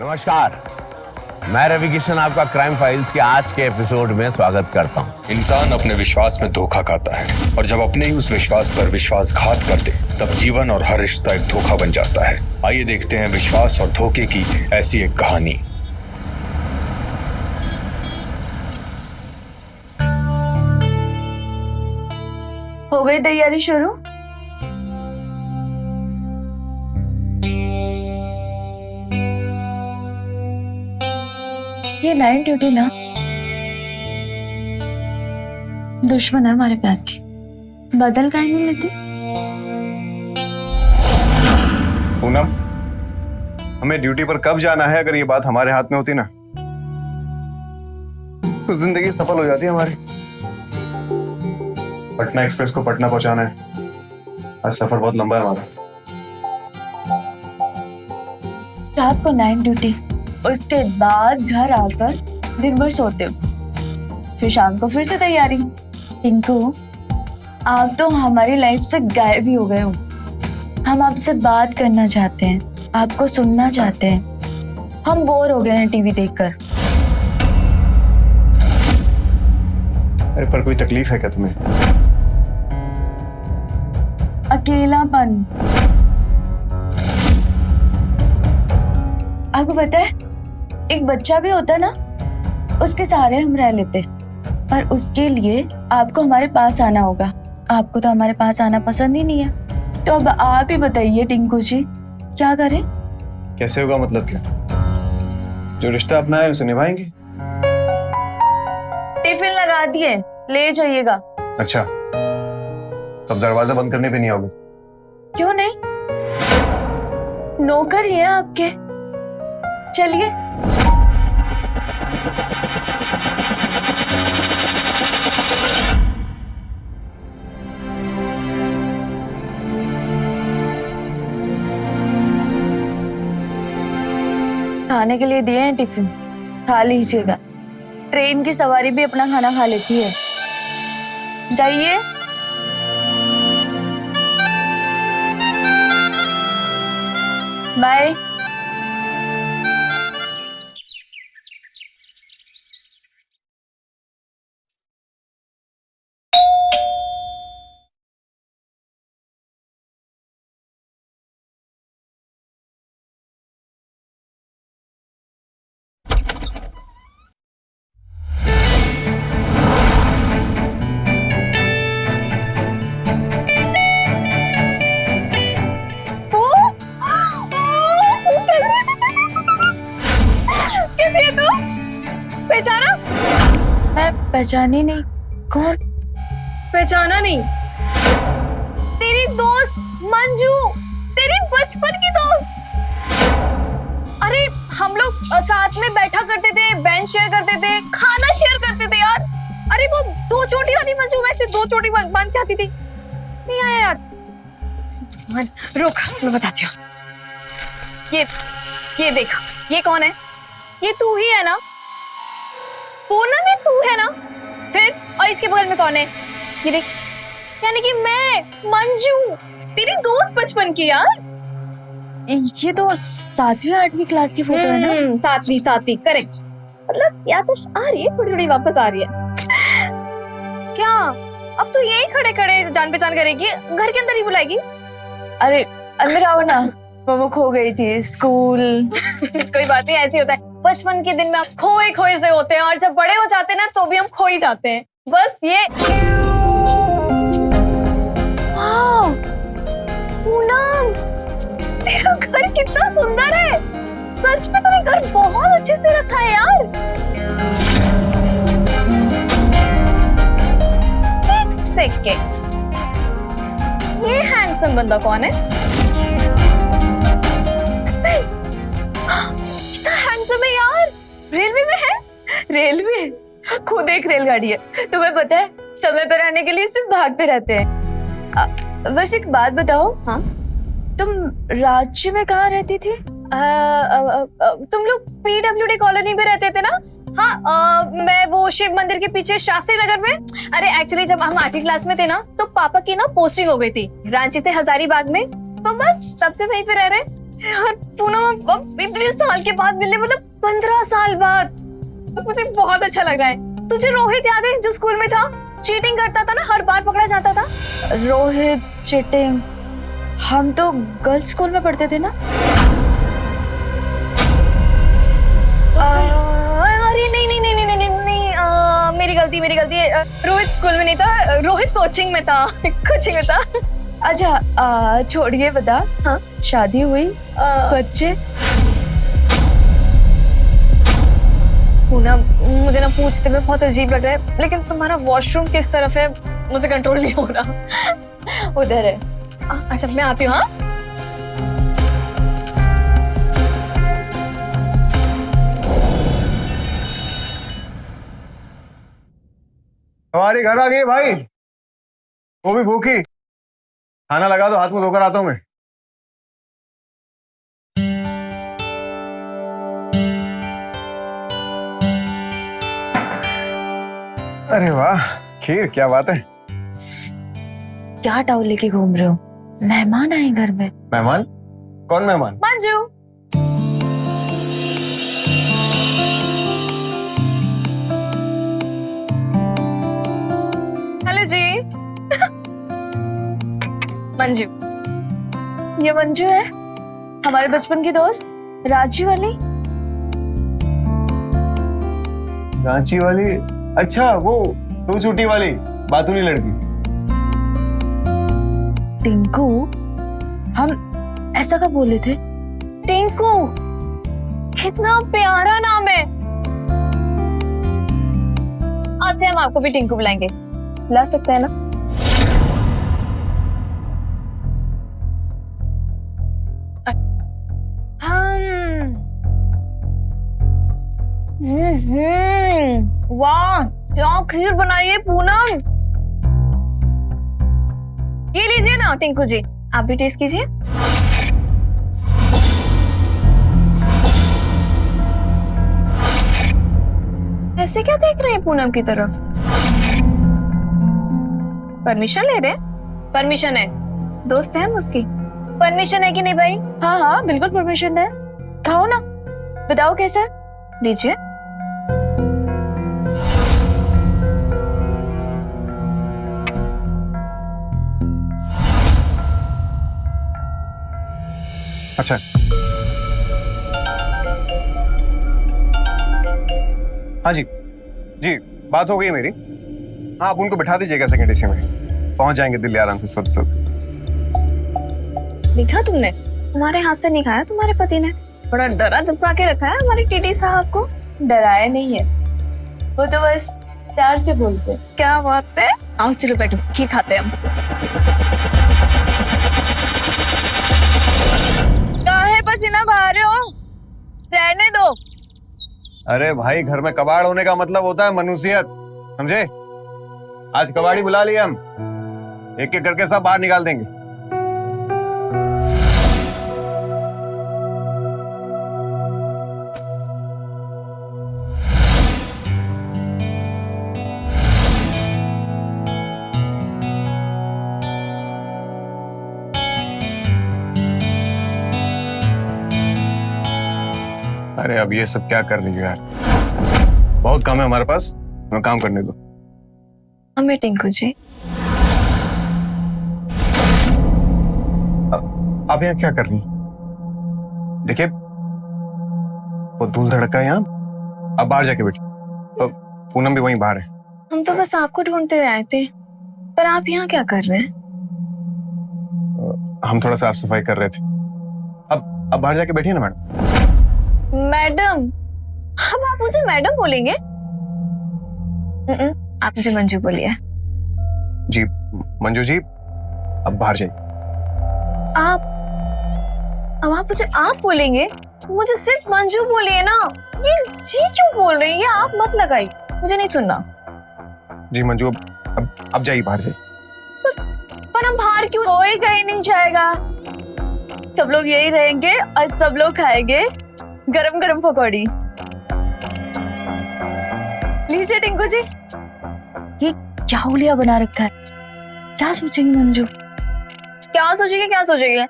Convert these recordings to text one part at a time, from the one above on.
नमस्कार, मैं रवि किशन आपका क्राइम फाइल्स के आज के एपिसोड में स्वागत करता हूं। इंसान अपने विश्वास में धोखा खाता है और जब अपने ही उस विश्वास पर विश्वासघात कर दे तब जीवन और हर रिश्ता एक धोखा बन जाता है। आइए देखते हैं विश्वास और धोखे की ऐसी एक कहानी। हो गई तैयारी शुरू? ये नाइट ड्यूटी ना दुश्मन है हमारे प्यार की, बदल काहे नहीं लेती? पूनम, हमें ड्यूटी पर कब जाना है? अगर ये बात हमारे हाथ में होती ना तो जिंदगी सफल हो जाती है हमारी। पटना एक्सप्रेस को पटना पहुंचाना है। आज सफर बहुत लंबा है हमारा। रात को नाइट ड्यूटी, उसके बाद घर आकर दिन भर सोते हो, फिर शाम को फिर से तैयारी। टिंकू, आप तो हमारी लाइफ से गायब ही हो गए हो। हम आपसे बात करना चाहते हैं, आपको सुनना चाहते हैं। हम बोर हो गए हैं टीवी देखकर। अरे पर कोई तकलीफ है क्या तुम्हें? अकेलापन। आपको पता है, एक बच्चा भी होता ना, उसके सहारे हम रह लेते, पर उसके लिए आपको हमारे पास आना होगा। आपको तो हमारे पास आना पसंद ही नहीं है, तो अब आप ही बताइए टिंकू जी, क्या करें? कैसे होगा मतलब क्या? जो रिश्ता अपना है उसे निभाएंगे। टिफिन लगा दिए, ले जाइएगा। अच्छा, तब दरवाजा बंद करने पे नहीं आओगे? क्यों नहीं, नौकर ही है आपके। चलिए। खाने के लिए दिए हैं टिफिन, खा लीजिएगा। ट्रेन की सवारी भी अपना खाना खा लेती है। जाइए। बाय। पहचाना? मैं पहचानी नहीं। कौन? पहचाना नहीं? तेरी दोस्त मंजू, तेरी बचपन की दोस्त। अरे हम लोग साथ में बैठा करते थे, बेंच शेयर करते थे, खाना शेयर करते थे यार। अरे वो दो चोटी वाली मंजू, वैसे दो चोटी बांध के आती थी। नहीं आया याद? रुक, मैं बताती हूँ। ये देख, ये कौन है? ये तू ही है ना? पूनम, ये तू है ना? फिर और इसके बगल में कौन है? ये देख, यानी कि मैं मंजू, तेरी दोस्त बचपन की यार। ये तो 7वीं 8वीं क्लास की फोटो है ना? 7वीं, करेक्ट। मतलब याददाश्त आ रही है, थोड़ी थोड़ी वापस आ रही है। क्या अब तू यही खड़े खड़े जान पहचान करेगी? घर के अंदर ही बुलाएगी? अरे अंदर आओ ना, वो खो गई थी स्कूल। कोई बात नहीं, ऐसे होता है। बचपन के दिन में आप खोए खोए से होते हैं, और जब बड़े हो जाते हैं ना तो भी हम खो ही जाते हैं। बस ये। वाह पूनम, तेरा घर कितना सुंदर है। सच में तूने घर बहुत अच्छे से रखा है यार। एक सेकेंड, ये हैंडसम बंदा कौन है? कितना हैंडसम है यार। रेलवे में है? रेलवे खुद एक रेलगाड़ी है। तुम्हें पता है, समय पर आने के लिए सिर्फ भागते रहते हैं। बस एक बात बताओ, हाँ? तुम राज्य में कहाँ रहती थी? तुम लोग PWD कॉलोनी में रहते थे ना? हाँ, मैं वो शिव मंदिर के पीछे शास्त्री नगर में। अरे एक्चुअली जब हम 8वीं क्लास में थे ना, तो पापा की ना पोस्टिंग हो गई थी रांची से हजारीबाग में, तो बस तब से वहीं पे रह रहे। यार पूनम अब इतने साल के बाद मिलने, मतलब 15 साल बाद, मुझे बहुत अच्छा लग रहा है। तुझे रोहित याद है जो स्कूल में था, चीटिंग करता था ना, हर बार पकड़ा जाता था। रोहित चीटिंग? हम तो गर्ल्स स्कूल में पढ़ते थे ना। अरे नहीं नहीं नहीं नहीं नहीं नहीं, मेरी गलती है। रोहित स्कूल में नहीं था, रोहित कोचिंग में था। कोचिंग में था। अच्छा छोड़िए, बता। हाँ? शादी हुई, बच्चे? पूनम मुझे ना पूछते में बहुत अजीब लग रहा है, लेकिन तुम्हारा वॉशरूम किस तरफ है मुझे कंट्रोल नहीं हो रहा। उधर है। अच्छा मैं आती हूँ। हाँ हमारे घर आ गई भाई, वो भी भूखी। खाना लगा दो, हाथ मुंह धोकर आता हूं मैं। अरे वाह खीर, क्या बात है। क्या टाउल लेके घूम रहे हो? मेहमान आए घर में। मेहमान? कौन मेहमान? मंजू। हेलो जी। मंजू। ये मंजू है, हमारे बचपन की दोस्त, रांची वाली। रांची वाली? अच्छा वो तू छुट्टी वाली बातूनी लड़की। टिंकू, हम ऐसा कब बोले थे? टिंकू, कितना प्यारा नाम है। आज से हम आपको भी टिंकू बुलाएंगे, बुला सकते हैं ना? वाह क्या खीर बनाई है पूनम। ये लीजिए ना टिंकू जी, आप भी टेस्ट कीजिए। ऐसे क्या देख रहे हैं पूनम की तरफ? परमिशन ले रहे? परमिशन है, दोस्त है हम उसकी। परमिशन है कि नहीं भाई? हाँ हाँ बिल्कुल परमिशन है। खाओ ना, बताओ कैसा है? लीजिए। अच्छा हाँ जी जी, बात हो गई मेरी। हाँ आप उनको बिठा दीजिएगा सेकंड एसी में, पहुंच जाएंगे दिल्ली आराम से सब सब। देखा तुमने, तुम्हारे हाथ से नहीं खाया तुम्हारे पति ने, बड़ा डरा धमका के रखा है हमारे टीटी साहब को। डराया नहीं है, वो तो बस प्यार से बोलते। क्या बात है। आओ चलो बैठो, खीर खाते हैं हम। काहे पसीना बहा रहे हो? रहने दो। अरे भाई घर में कबाड़ होने का मतलब होता है मनुष्यत, समझे? आज कबाड़ी बुला लिया हम, एक एक करके सब बाहर निकाल देंगे। अरे अब ये सब क्या कर रही हो यार, बहुत काम है हमारे पास, हमें काम करने दो। हमें टिंकू जी। आप यहाँ क्या कर रही हैं? देखिए वो धूल धड़का है यहाँ, अब बाहर जाके बैठी। पूनम भी वहीं बाहर है। हम तो बस आपको ढूंढते हुए आए थे, पर आप यहाँ क्या कर रहे हैं? हम थोड़ा साफ सफाई कर रहे थे। अब बाहर जाके बैठिए ना मैडम। मैडम? अब आप मुझे मैडम बोलेंगे? आप मुझे मंजू बोलिए। जी मंजू जी, अब बाहर जाइए। अब आप मुझे आप बोलेंगे? मुझे सिर्फ मंजू बोलिए ना। ये जी क्यों बोल रही है? ये आप मत लगाइए, मुझे नहीं सुनना। जी मंजू अब जाइए, बाहर जाइए। पर हम बाहर क्यों? कोई कहीं नहीं जाएगा, सब लोग यही रहेंगे और सब लोग खाएंगे गरम गरम पकौड़ी। लीजिए टिंकू जी। ये क्या हुलिया बना रखा है? क्या सोचेंगी मंजू? क्या सोचेगी, क्या सोचेगी?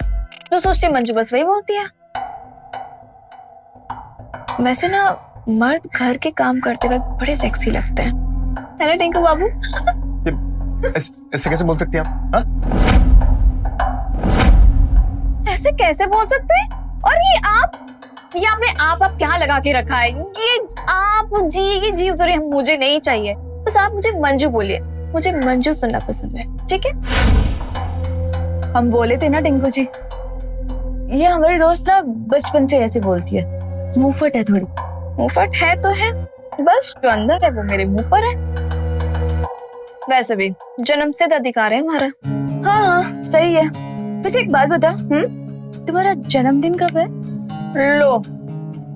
जो सोचती है मंजू बस वही बोलती है। वैसे ना मर्द घर के काम करते वक्त बड़े सेक्सी लगते हैं, है ना टिंकू बाबू? ऐसे कैसे बोल सकती हैं आप? हाँ? ऐसे कैसे बोल सकते हैं? और ये आपने आप क्या लगा के रखा है? ये आप जी की जी उतरी मुझे नहीं चाहिए, बस आप मुझे मंजू बोलिए, मुझे मंजू सुनना पसंद है, ठीक है? हम बोले थे ना टिंकू जी, ये हमारी दोस्त ना बचपन से ऐसे बोलती है, मुंहफट है थोड़ी। मुंहफट है तो है, बस जो अंदर है वो मेरे मुंह पर है। वैसे भी जन्मसिद्ध अधिकार है हमारा। हाँ हाँ सही है। वैसे एक बात बता, तुम्हारा जन्मदिन कब है? लो,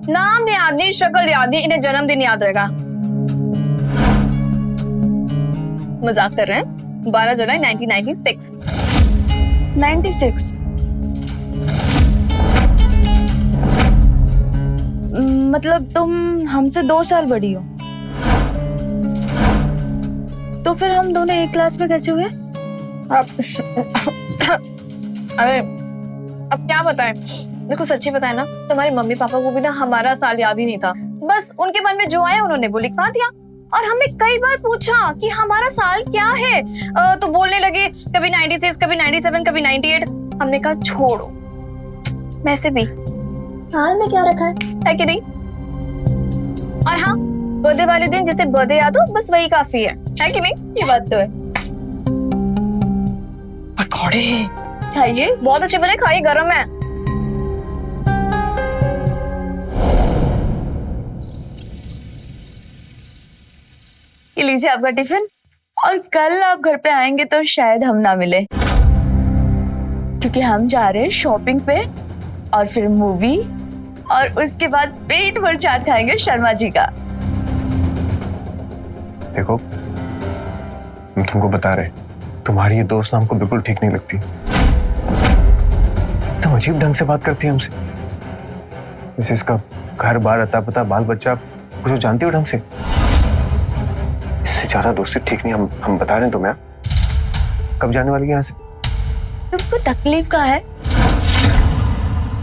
नाम याद नहीं, शक्ल याद नहीं, इन्हें जन्मदिन याद रहेगा। मजाक कर रहे हैं? 12 जुलाई 1996। 96? मतलब तुम हमसे 2 साल बड़ी हो, तो फिर हम दोनों एक क्लास में कैसे हुए? अरे अब क्या बताएं? देखो सच्ची बताए ना, तुम्हारे मम्मी पापा को भी ना हमारा साल याद ही नहीं था, बस उनके मन में जो आया उन्होंने वो लिखवा दिया। और हमने कई बार पूछा कि हमारा साल क्या है, तो बोलने लगे कभी 96, कभी 97, कभी 98। हमने कहा छोड़ो, वैसे भी साल में क्या रखा है कि नहीं? और हाँ, बर्थडे वाले दिन जिसे बर्थडे याद हो बस वही काफी है कि नहीं? ये बात तो है। पकौड़े खाइए, बहुत अच्छे बने, खाइए, गरम है। ये लीजिए आपका टिफिन, और कल आप घर पे आएंगे तो शायद हम ना मिले, क्योंकि हम जा रहे हैं शॉपिंग पे, और फिर मूवी, और उसके बाद पेट भर चाट खाएंगे शर्मा जी का। देखो, हम तुमको बता रहे, तुम्हारी ये दोस्त हमको बिल्कुल ठीक नहीं लगती। तुम अजीब ढंग से बात करती है हमसे, जैसे इसका घर बार, अता पता, बाल बच्चा कुछ जानती हो ढंग से। इससे ज्यादा दोस्ती ठीक नहीं, हम बता रहे हैं तुम्हें। कब जाने वाली है यहाँ से? तुमको तकलीफ का है?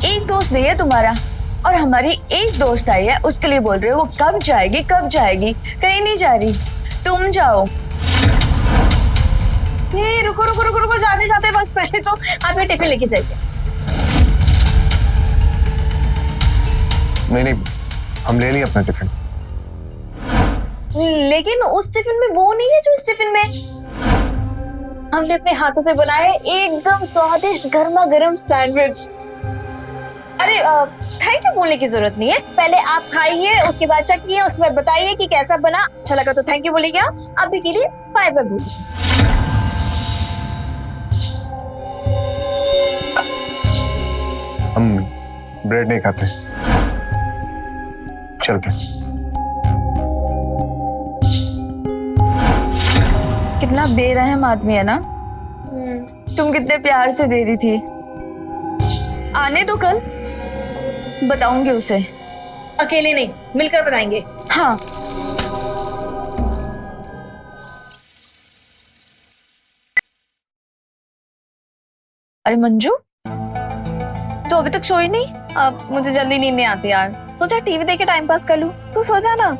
एक दोस्त नहीं है तुम्हारा, और हमारी एक दोस्त आई है, उसके लिए बोल रहे हो वो कब जाएगी कब जाएगी? कहीं नहीं जा रही, तुम जाओ। ये रुको रुको रुको रुको, जाते जाते वक्त पहले तो आप ये टिफिन लेके जाइए। नहीं, हम ले लिए अपना टिफिन। लेकिन उस टिफिन में वो नहीं है जो इस टिफिन में। हमने अपने हाथों से बनाया है एकदम स्वादिष्ट गर्मा गर्म सैंडविच। अरे थैंक यू बोलने की जरूरत नहीं है, पहले आप खाइए, उसके बाद चखिए, उसके बाद बताइए कि कैसा बना। अच्छा लगा तो थैंक यू बोलिए, अभी के लिए बाय बाय बोलिए। हम ब्रेड नहीं खाते, चलते। कितना बेरहम आदमी है ना। तुम कितने प्यार से दे रही थी। आने दो, कल बताऊंगी उसे। अकेले नहीं, मिलकर बताएंगे। हाँ। अरे मंजू, तो अभी तक सोई नहीं? अब मुझे जल्दी नींद नहीं आती यार, सोचा टीवी देख के टाइम पास कर लूं। तू सो जा ना।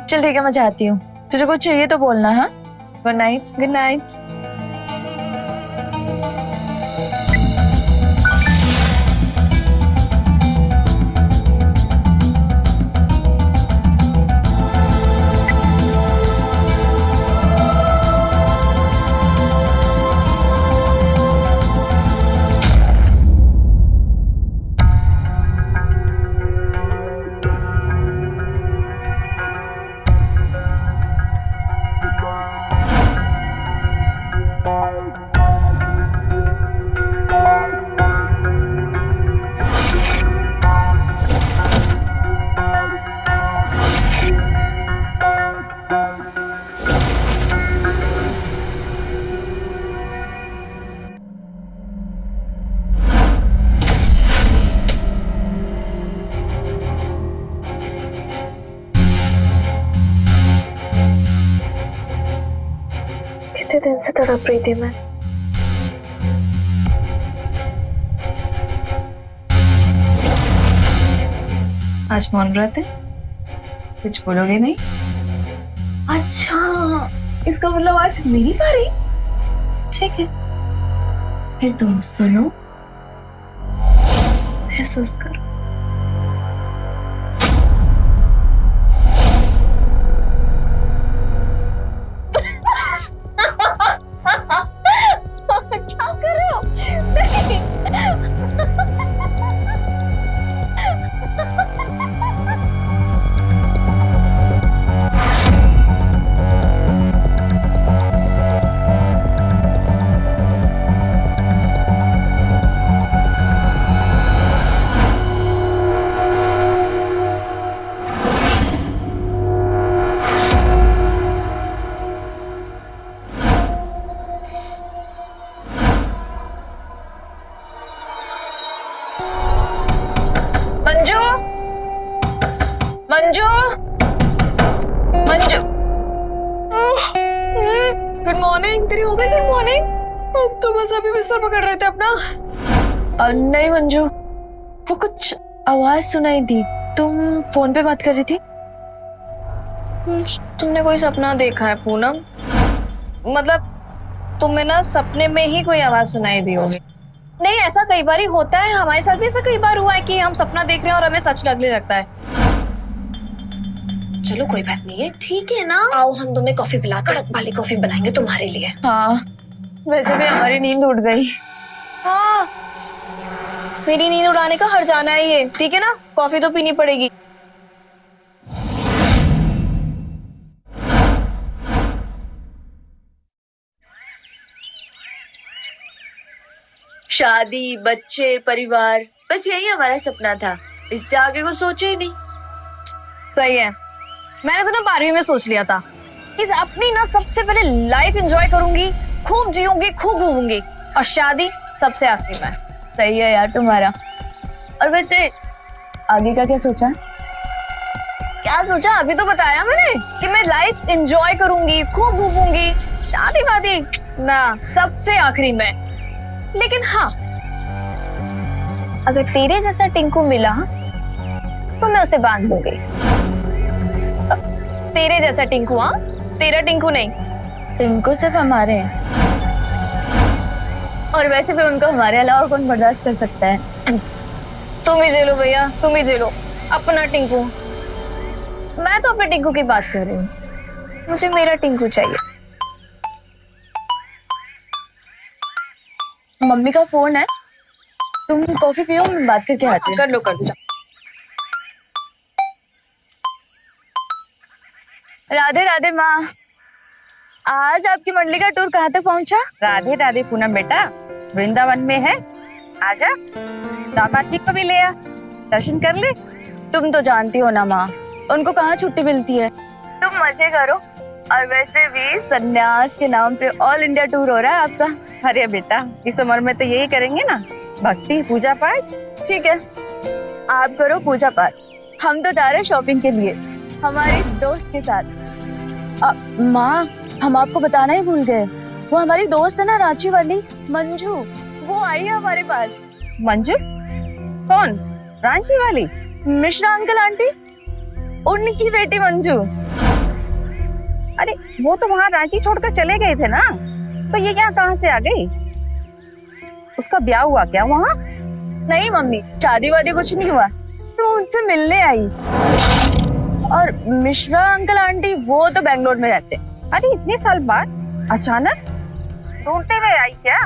चल ठीक है, मैं जाती हूँ। तुझे कुछ चाहिए तो बोलना। हाँ, गुड नाइट। Good night. कितने दिन से तड़प रही थी मैं। आज मौन व्रत है, कुछ बोलोगे नहीं? अच्छा, इसका मतलब आज मेरी बारी। ठीक है, फिर तुम सुनो, महसूस करो। क्या कर रहे हो? नहीं। मंजू, मंजू, मंजू। Good morning. तेरी हो गई गुड मॉर्निंग? अब तो बस अभी बिस्तर पकड़ रहे थे अपना। नहीं मंजू, वो कुछ आवाज सुनाई दी। तुम फोन पे बात कर रही थी? तुमने कोई सपना देखा है पूनम? मतलब तुम्हें ना सपने में ही कोई आवाज सुनाई दी होगी। नहीं, ऐसा कई बार ही होता है, हमारे साथ भी ऐसा कई बार हुआ है कि हम सपना देख रहे हैं और हमें सच लगने लगता है। चलो कोई बात नहीं है, ठीक है ना? आओ हम तुम्हें कॉफी पिला, कड़क वाली कॉफी बनाएंगे तुम्हारे लिए। हाँ, वैसे भी हमारी नींद उड़ गई। हाँ, मेरी नींद उड़ाने का हर जाना है ये, ठीक है ना? कॉफी तो पीनी पड़ेगी। शादी, बच्चे, परिवार, बस यही हमारा सपना था। इससे आगे कुछ सोचे ही नहीं। सही है, मैंने तो ना 12वीं में सोच लिया था कि अपनी ना सबसे पहले लाइफ एंजॉय करूंगी, खूब जीऊंगी, खूब घूमूंगी, और शादी सबसे आखिरी में। सही है यार तुम्हारा। और वैसे आगे का क्या सोचा? क्या सोचा? अभी तो बताया मैंने कि मैं लाइफ एंजॉय करूंगी, खूब घूमूंगी, शादी वादी ना सबसे आखिरी में। लेकिन हाँ, अगर तेरे जैसा टिंकू मिला तो मैं उसे बांध दूंगी। तेरे जैसा टिंकू? हाँ, तेरा टिंकू नहीं। टिंकू सिर्फ हमारे हैं, और वैसे भी उनको हमारे अलावा कौन बर्दाश्त कर सकता है। तुम ही झेलो भैया, तुम ही झेलो अपना टिंकू। मैं तो अपने टिंकू की बात कर रही हूँ, मुझे मेरा टिंकू चाहिए। मम्मी का फोन है, तुम कॉफी पियो, मैं बात करके आती हूँ। कर लो कर लो। राधे राधे माँ। आज आपकी मंडली का टूर कहाँ तक पहुँचा? राधे राधे पूनम बेटा, वृंदावन में है, आजा, दामाद जी को भी ले आ, दर्शन कर ले। तुम तो जानती हो ना माँ, उनको कहाँ छुट्टी मिलती है। तुम मजे करो। और वैसे भी सन्यास के नाम पे ऑल इंडिया टूर हो रहा है आपका। अरे बेटा, इस उम्र में तो यही करेंगे ना, भक्ति पूजा पाठ। ठीक है, आप करो पूजा पाठ, हम तो जा रहे हैं शॉपिंग के लिए हमारे दोस्त के साथ। माँ, हम आपको बताना ही भूल गए, वो हमारी दोस्त है ना रांची वाली, मंजू, वो आई है हमारे पास। मंजू? कौन? रांची वाली? मिश्रा अंकल आंटी, उनकी बेटी मंजू। अरे वो तो वहाँ रांची छोड़कर चले गए थे ना, तो ये यहाँ कहाँ से आ गई? उसका ब्याह हुआ क्या वहाँ? नहीं मम्मी, शादी वादी कुछ नहीं हुआ, तो मुझसे मिलने आई। और मिश्रा अंकल आंटी वो तो बेंगलोर में रहते। अरे इतने साल बाद अचानक ढूंढते हुए आई क्या?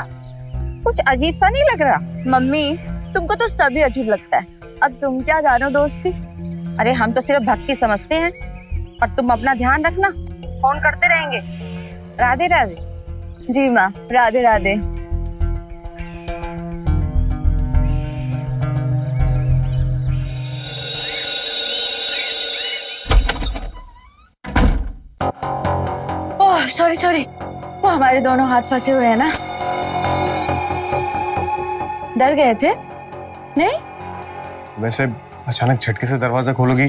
कुछ अजीब सा नहीं लग रहा? मम्मी, तुमको तो सभी अजीब लगता है, अब तुम क्या जानो दोस्ती। अरे हम तो सिर्फ भक्ति समझते हैं, और तुम अपना ध्यान रखना, फोन करते रहेंगे। राधे राधे। जी माँ, Radhe Radhe. Oh sorry sorry, वो हमारे दोनों हाथ फंसे हुए हैं ना। डर गए थे? नहीं? वैसे अचानक झटके से दरवाजा खोलोगी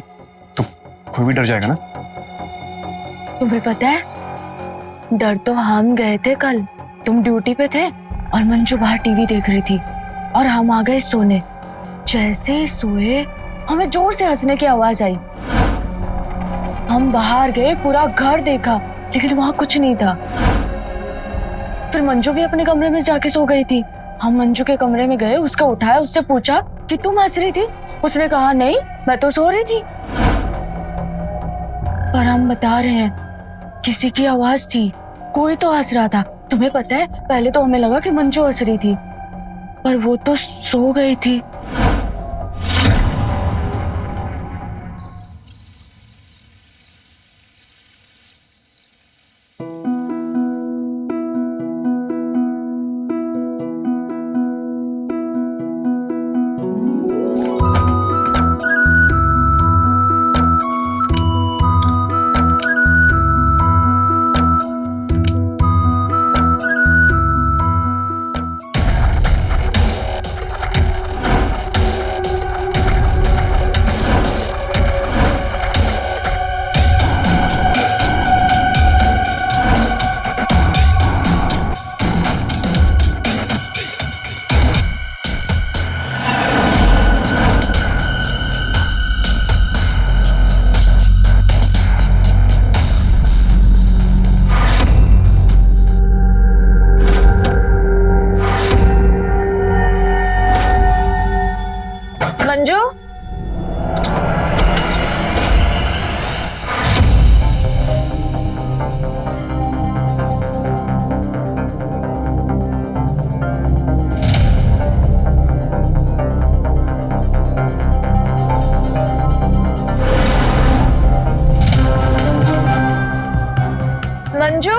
तो कोई भी डर जाएगा ना। तुम्हें पता है, डर तो हम गए थे कल, तुम ड्यूटी पे थे और मंजू बाहर टीवी देख रही थी और हम आ गए सोने। जैसे ही सोए हमें जोर से हंसने की आवाज आई। हम बाहर गए, पूरा घर देखा, लेकिन वहां कुछ नहीं था। फिर मंजू भी अपने कमरे में जाके सो गई थी। हम मंजू के कमरे में गए, उसको उठाया, उससे पूछा कि तुम हंस रही थी? उसने कहा नहीं, मैं तो सो रही थी। पर हम बता रहे हैं, किसी की आवाज थी, कोई तो हंस रहा था। तुम्हें पता है, पहले तो हमें लगा कि मंजू हंस रही थी, पर वो तो सो गई थी। मंजू, मंजू,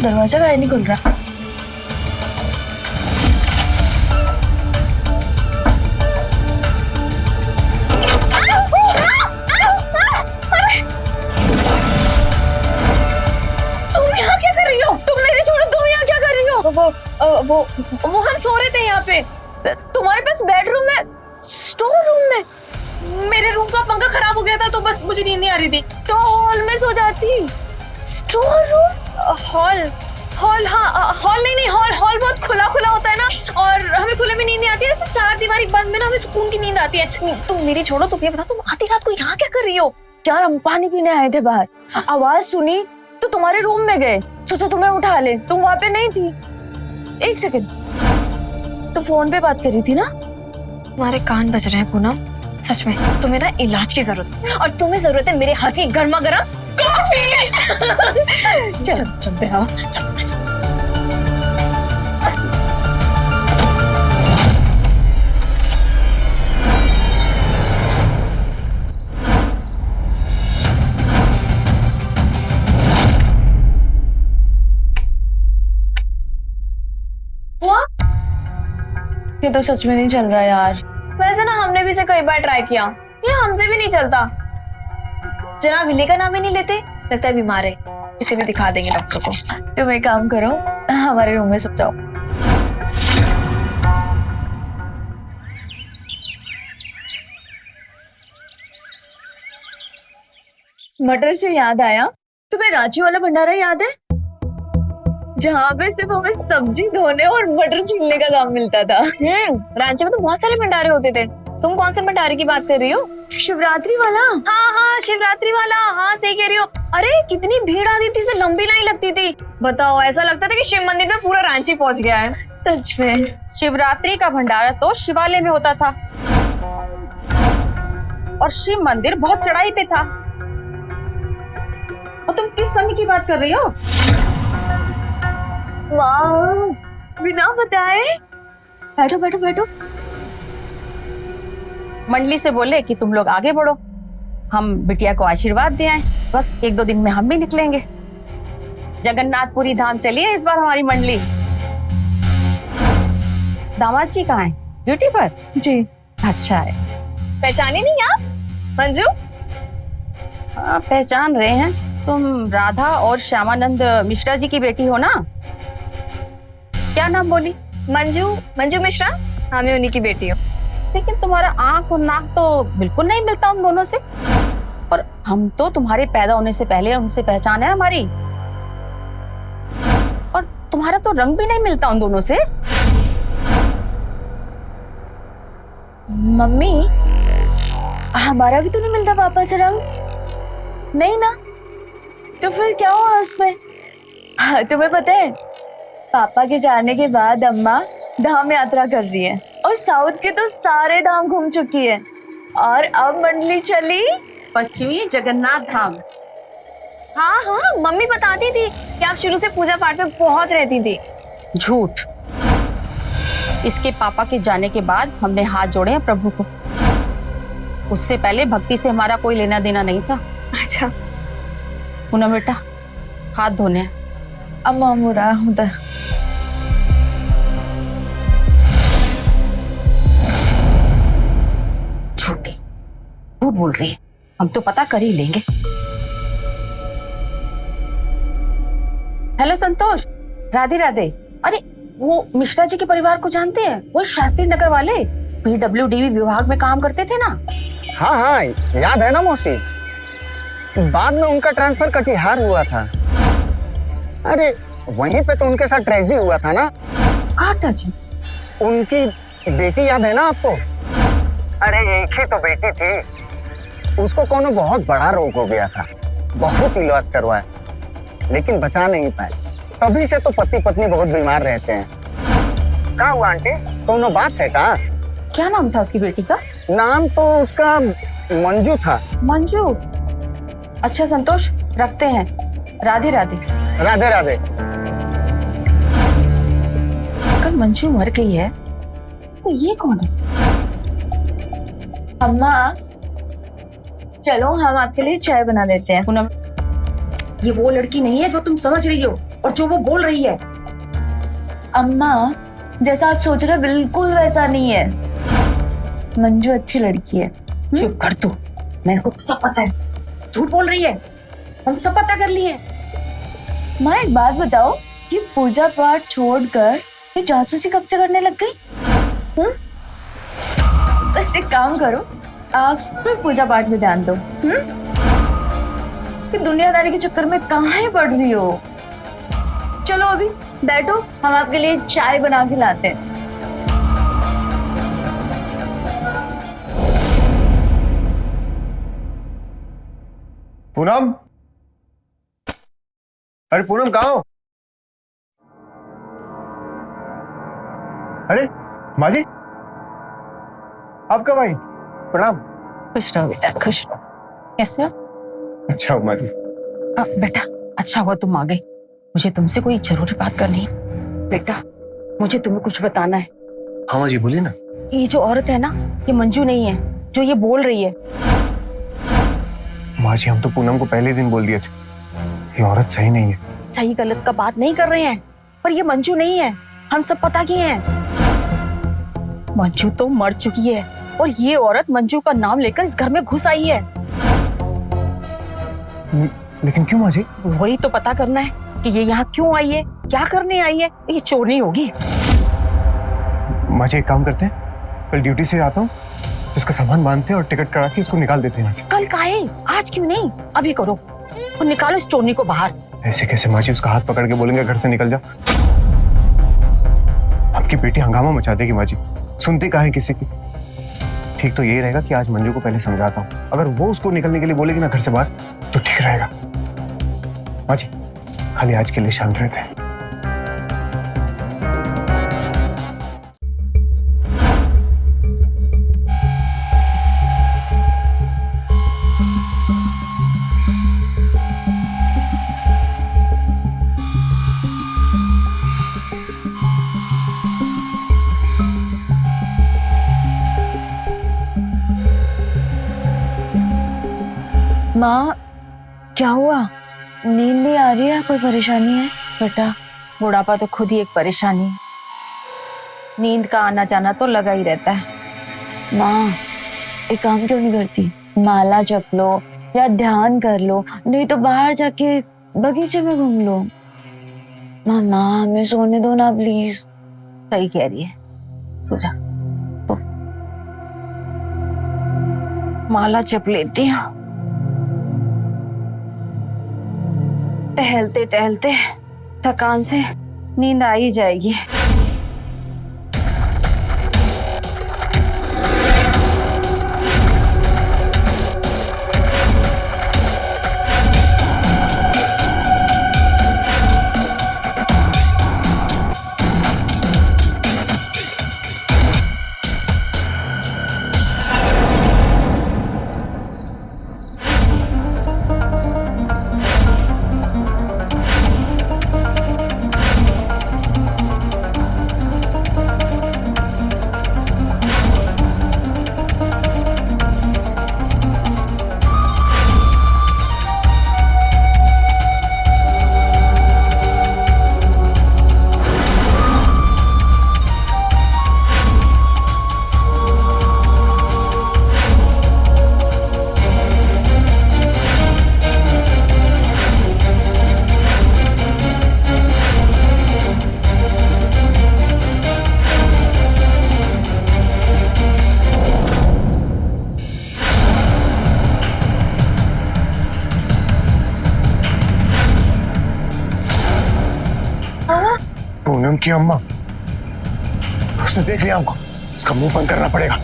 दरवाजा काहे नहीं खुल रहा? तुम यहाँ क्या कर रही हो? तुम मेरे छोड़ो, तुम यहाँ क्या कर रही हो? वो हम सो रहे थे यहाँ पे। तुम्हारे पास बेडरूम में, स्टोर रूम में? मेरे रूम का पंखा खराब हो गया था तो बस मुझे नींद नहीं आ रही थी, तो हॉल में सो जाती। Store room? हॉल? हॉल? हाँ, हॉल नहीं, हॉल बहुत खुला खुला होता है ना, और हमें खुले में नींद नहीं आती है। ऐसे चार दीवारी बंद में ना हमें सुकून की नींद आती है। तुम मेरी छोड़ो, तुम ये बताओ, तुम आधी रात को यहाँ क्या कर रही हो? यार, हम पानी पीने आए थे बाहर, आवाज सुनी तो तुम्हारे रूम में गए, सोचा तुम्हें उठा ले, तुम वहां पे नहीं थी। एक सेकंड, तो फोन पे बात कर रही थी ना? तुम्हारे कान बज रहे हैं पूनम, सच में तुम्हें ना इलाज की जरूरत है, और तुम्हें जरूरत है मेरे हाथ की गर्मा गर्म कॉफी। चल चलते हैं, चल। ये तो सच में नहीं चल रहा यार। वैसे ना हमने भी इसे कई बार ट्राई किया, ये हमसे भी नहीं चलता। जनाब हिली का नाम ही नहीं लेते, लगता है बीमार है। इसे भी दिखा देंगे डॉक्टर को। तुम एक काम करो, हमारे रूम में सो जाओ। मटर से याद आया, तुम्हें रांची वाला भंडारा याद है, जहाँ पे सिर्फ हमें सब्जी धोने और मटर छीलने का काम मिलता था? रांची में तो बहुत सारे भंडारे होते थे। तुम कौन से भंडारे की बात कर रही हो? शिवरात्रि वाला? हाँ, शिवरात्रि वाला। हाँ, सही कह रही हो। अरे कितनी भीड़ आती थी, से लंबी लाइन लगती थी। बताओ, ऐसा लगता था कि शिव मंदिर में पूरा रांची पहुंच गया है। सच में शिवरात्रि का भंडारा तो शिवालय में होता था, और शिव मंदिर बहुत चढ़ाई पे था। और तुम किस समय की बात कर रही हो? वाह, बिना बताए। बैठो बैठो बैठो। मंडली से बोले कि तुम लोग आगे बढ़ो, हम बिटिया को आशीर्वाद दे आए। बस 1-2 दिन में हम भी निकलेंगे। जगन्नाथपुरी धाम चलिए इस बार हमारी मंडली। दामाद जी कहाँ हैं? ड्यूटी पर? जी। अच्छा है। पहचाने नहीं आप मंजू? हाँ, पहचान रहे हैं। तुम राधा और श्यामानंद मिश्रा जी की बेटी हो ना? क्या नाम बोली? मंजू, मंजू मिश्रा। हाँ, मैं उन्हीं की बेटी हूँ। लेकिन तुम्हारा आंख और नाक तो बिल्कुल नहीं मिलता उन दोनों से। और हम तो तुम्हारे पैदा होने से पहले उनसे पहचान है हमारी। और तुम्हारा तो रंग भी नहीं मिलता उन दोनों से। मम्मी, हमारा भी तो नहीं मिलता पापा से रंग। नहीं ना, तो फिर क्या हुआ उसमें? हाँ, तुम्हें पता है, पापा के जाने के बाद अम्मा धाम यात्रा कर रही है और साउथ के तो सारे धाम घूम चुकी है। और अब मंडली चली पश्चिमी जगन्नाथ धाम। हाँ हाँ, मम्मी बताती थी कि आप शुरू से पूजा पाठ में बहुत रहती थी। झूठ। इसके पापा के जाने के बाद हमने हाथ जोड़े हैं प्रभु को। उससे पहले भक्ति से हमारा कोई लेना देना नहीं था। अच्छा। पूनम बेटा, हाथ धोने हैं। अम्मा मुरा उधर। झूठी, झूठ बोल रही है। हम तो पता कर ही लेंगे। हेलो संतोष, राधे राधे। अरे वो मिश्रा जी के परिवार को जानते हैं? वो शास्त्री नगर वाले PWD विभाग में काम करते थे ना? हाँ हाँ, याद है ना मौसी। बाद में उनका ट्रांसफर कटिहार हुआ था। अरे वहीं पे तो उनके साथ ट्रेजेडी हुआ था ना। काटा जी, उनकी बेटी याद है ना आपको? अरे एक ही तो बेटी थी, उसको कोनो बहुत बड़ा रोग हो गया था। बहुत इलाज करवाया लेकिन बचा नहीं पाए। तभी से तो पति पत्नी बहुत बीमार रहते हैं। क्या हुआ आंटी, कोनो बात है का? क्या नाम था उसकी बेटी का? नाम तो उसका मंजू था। मंजू। अच्छा संतोष, रखते हैं। राधे राधे। राधे राधे। कल मंजू मर गई है तो ये कौन है? अम्मा, चलो हम आपके लिए चाय बना देते हैं। पूनम, ये वो लड़की नहीं है जो तुम समझ रही हो और जो वो बोल रही है। अम्मा, जैसा आप सोच रहे हो बिल्कुल वैसा नहीं है। मंजू अच्छी लड़की है। चुप कर तू, मेरे को सब पता है। झूठ बोल रही है, हम सब पता कर लिए। माँ एक बात बताओ, कि पूजा पाठ छोड़कर ये जासूसी कब से करने लग गई? बस एक काम करो, आप सिर्फ पूजा पाठ में ध्यान दो। कि दुनियादारी के चक्कर में कहाँ पड़ रही हो। चलो अभी बैठो, हम आपके लिए चाय बना के लाते हैं। पूनम, अरे पूनम कहाँ हो? अरे माँ जी, आप कब आई? प्रणाम। खुश रहो बेटा, खुश रहो। कैसे हो? अच्छा हो माँ जी। बेटा, अच्छा हुआ तुम आ गए। मुझे तुमसे कोई जरूरी बात करनी है। बेटा, मुझे तुम्हें कुछ बताना है। हाँ माँ जी, बोलिए ना। ये जो औरत है ना, ये मंजू नहीं है जो ये बोल रही है। माँ जी, हम तो पूनम को पहले दिन बोल दिए थे, ये औरत सही नहीं है। सही गलत का बात नहीं कर रहे हैं, पर ये मंजू नहीं है। हम सब पता किए हैं। मंजू तो मर चुकी है और ये औरत मंजू का नाम लेकर इस घर में घुस आई है। लेकिन क्यों माँ जी? वही तो पता करना है कि ये यहाँ क्यों आई है, क्या करने आई है। ये चोरनी होगी। माँ जी, एक काम करते हैं, कल ड्यूटी से आता हूँ, उसका सामान बांधते हैं और टिकट करा के इसको निकाल देते हैं यहाँ से। कल काहे? आज क्यों नहीं? अभी करो और निकालो इस चोरनी को बाहर। ऐसे कैसे माँ जी? उसका हाथ पकड़ के बोलेंगे घर से निकल जा। आपकी बेटी हंगामा मचा देगी माँ जी, सुनती कहाँ है किसी की। ठीक तो यही रहेगा कि आज मंजू को पहले समझाता हूँ। अगर वो उसको निकलने के लिए बोलेगी ना घर से बाहर, तो ठीक रहेगा। माँ जी, खाली आज के लिए शांत रहते हैं। माँ क्या हुआ? नींद नहीं आ रही है? कोई परेशानी है? बेटा बुढ़ापा तो खुद ही एक परेशानी है। नींद का आना जाना तो लगा ही रहता है। माँ एक काम क्यों नहीं करती? माला जप लो या ध्यान कर लो, नहीं तो बाहर जाके बगीचे में घूम लो। मामा हमें सोने दो ना प्लीज। सही कह रही है, सो जा। तो माला जप लेती हूँ। टहलते टहलते थकान से नींद आ ही जाएगी। पूनम की अम्मा, उसने देख लिया हमको। उसका मुंह बंद करना पड़ेगा।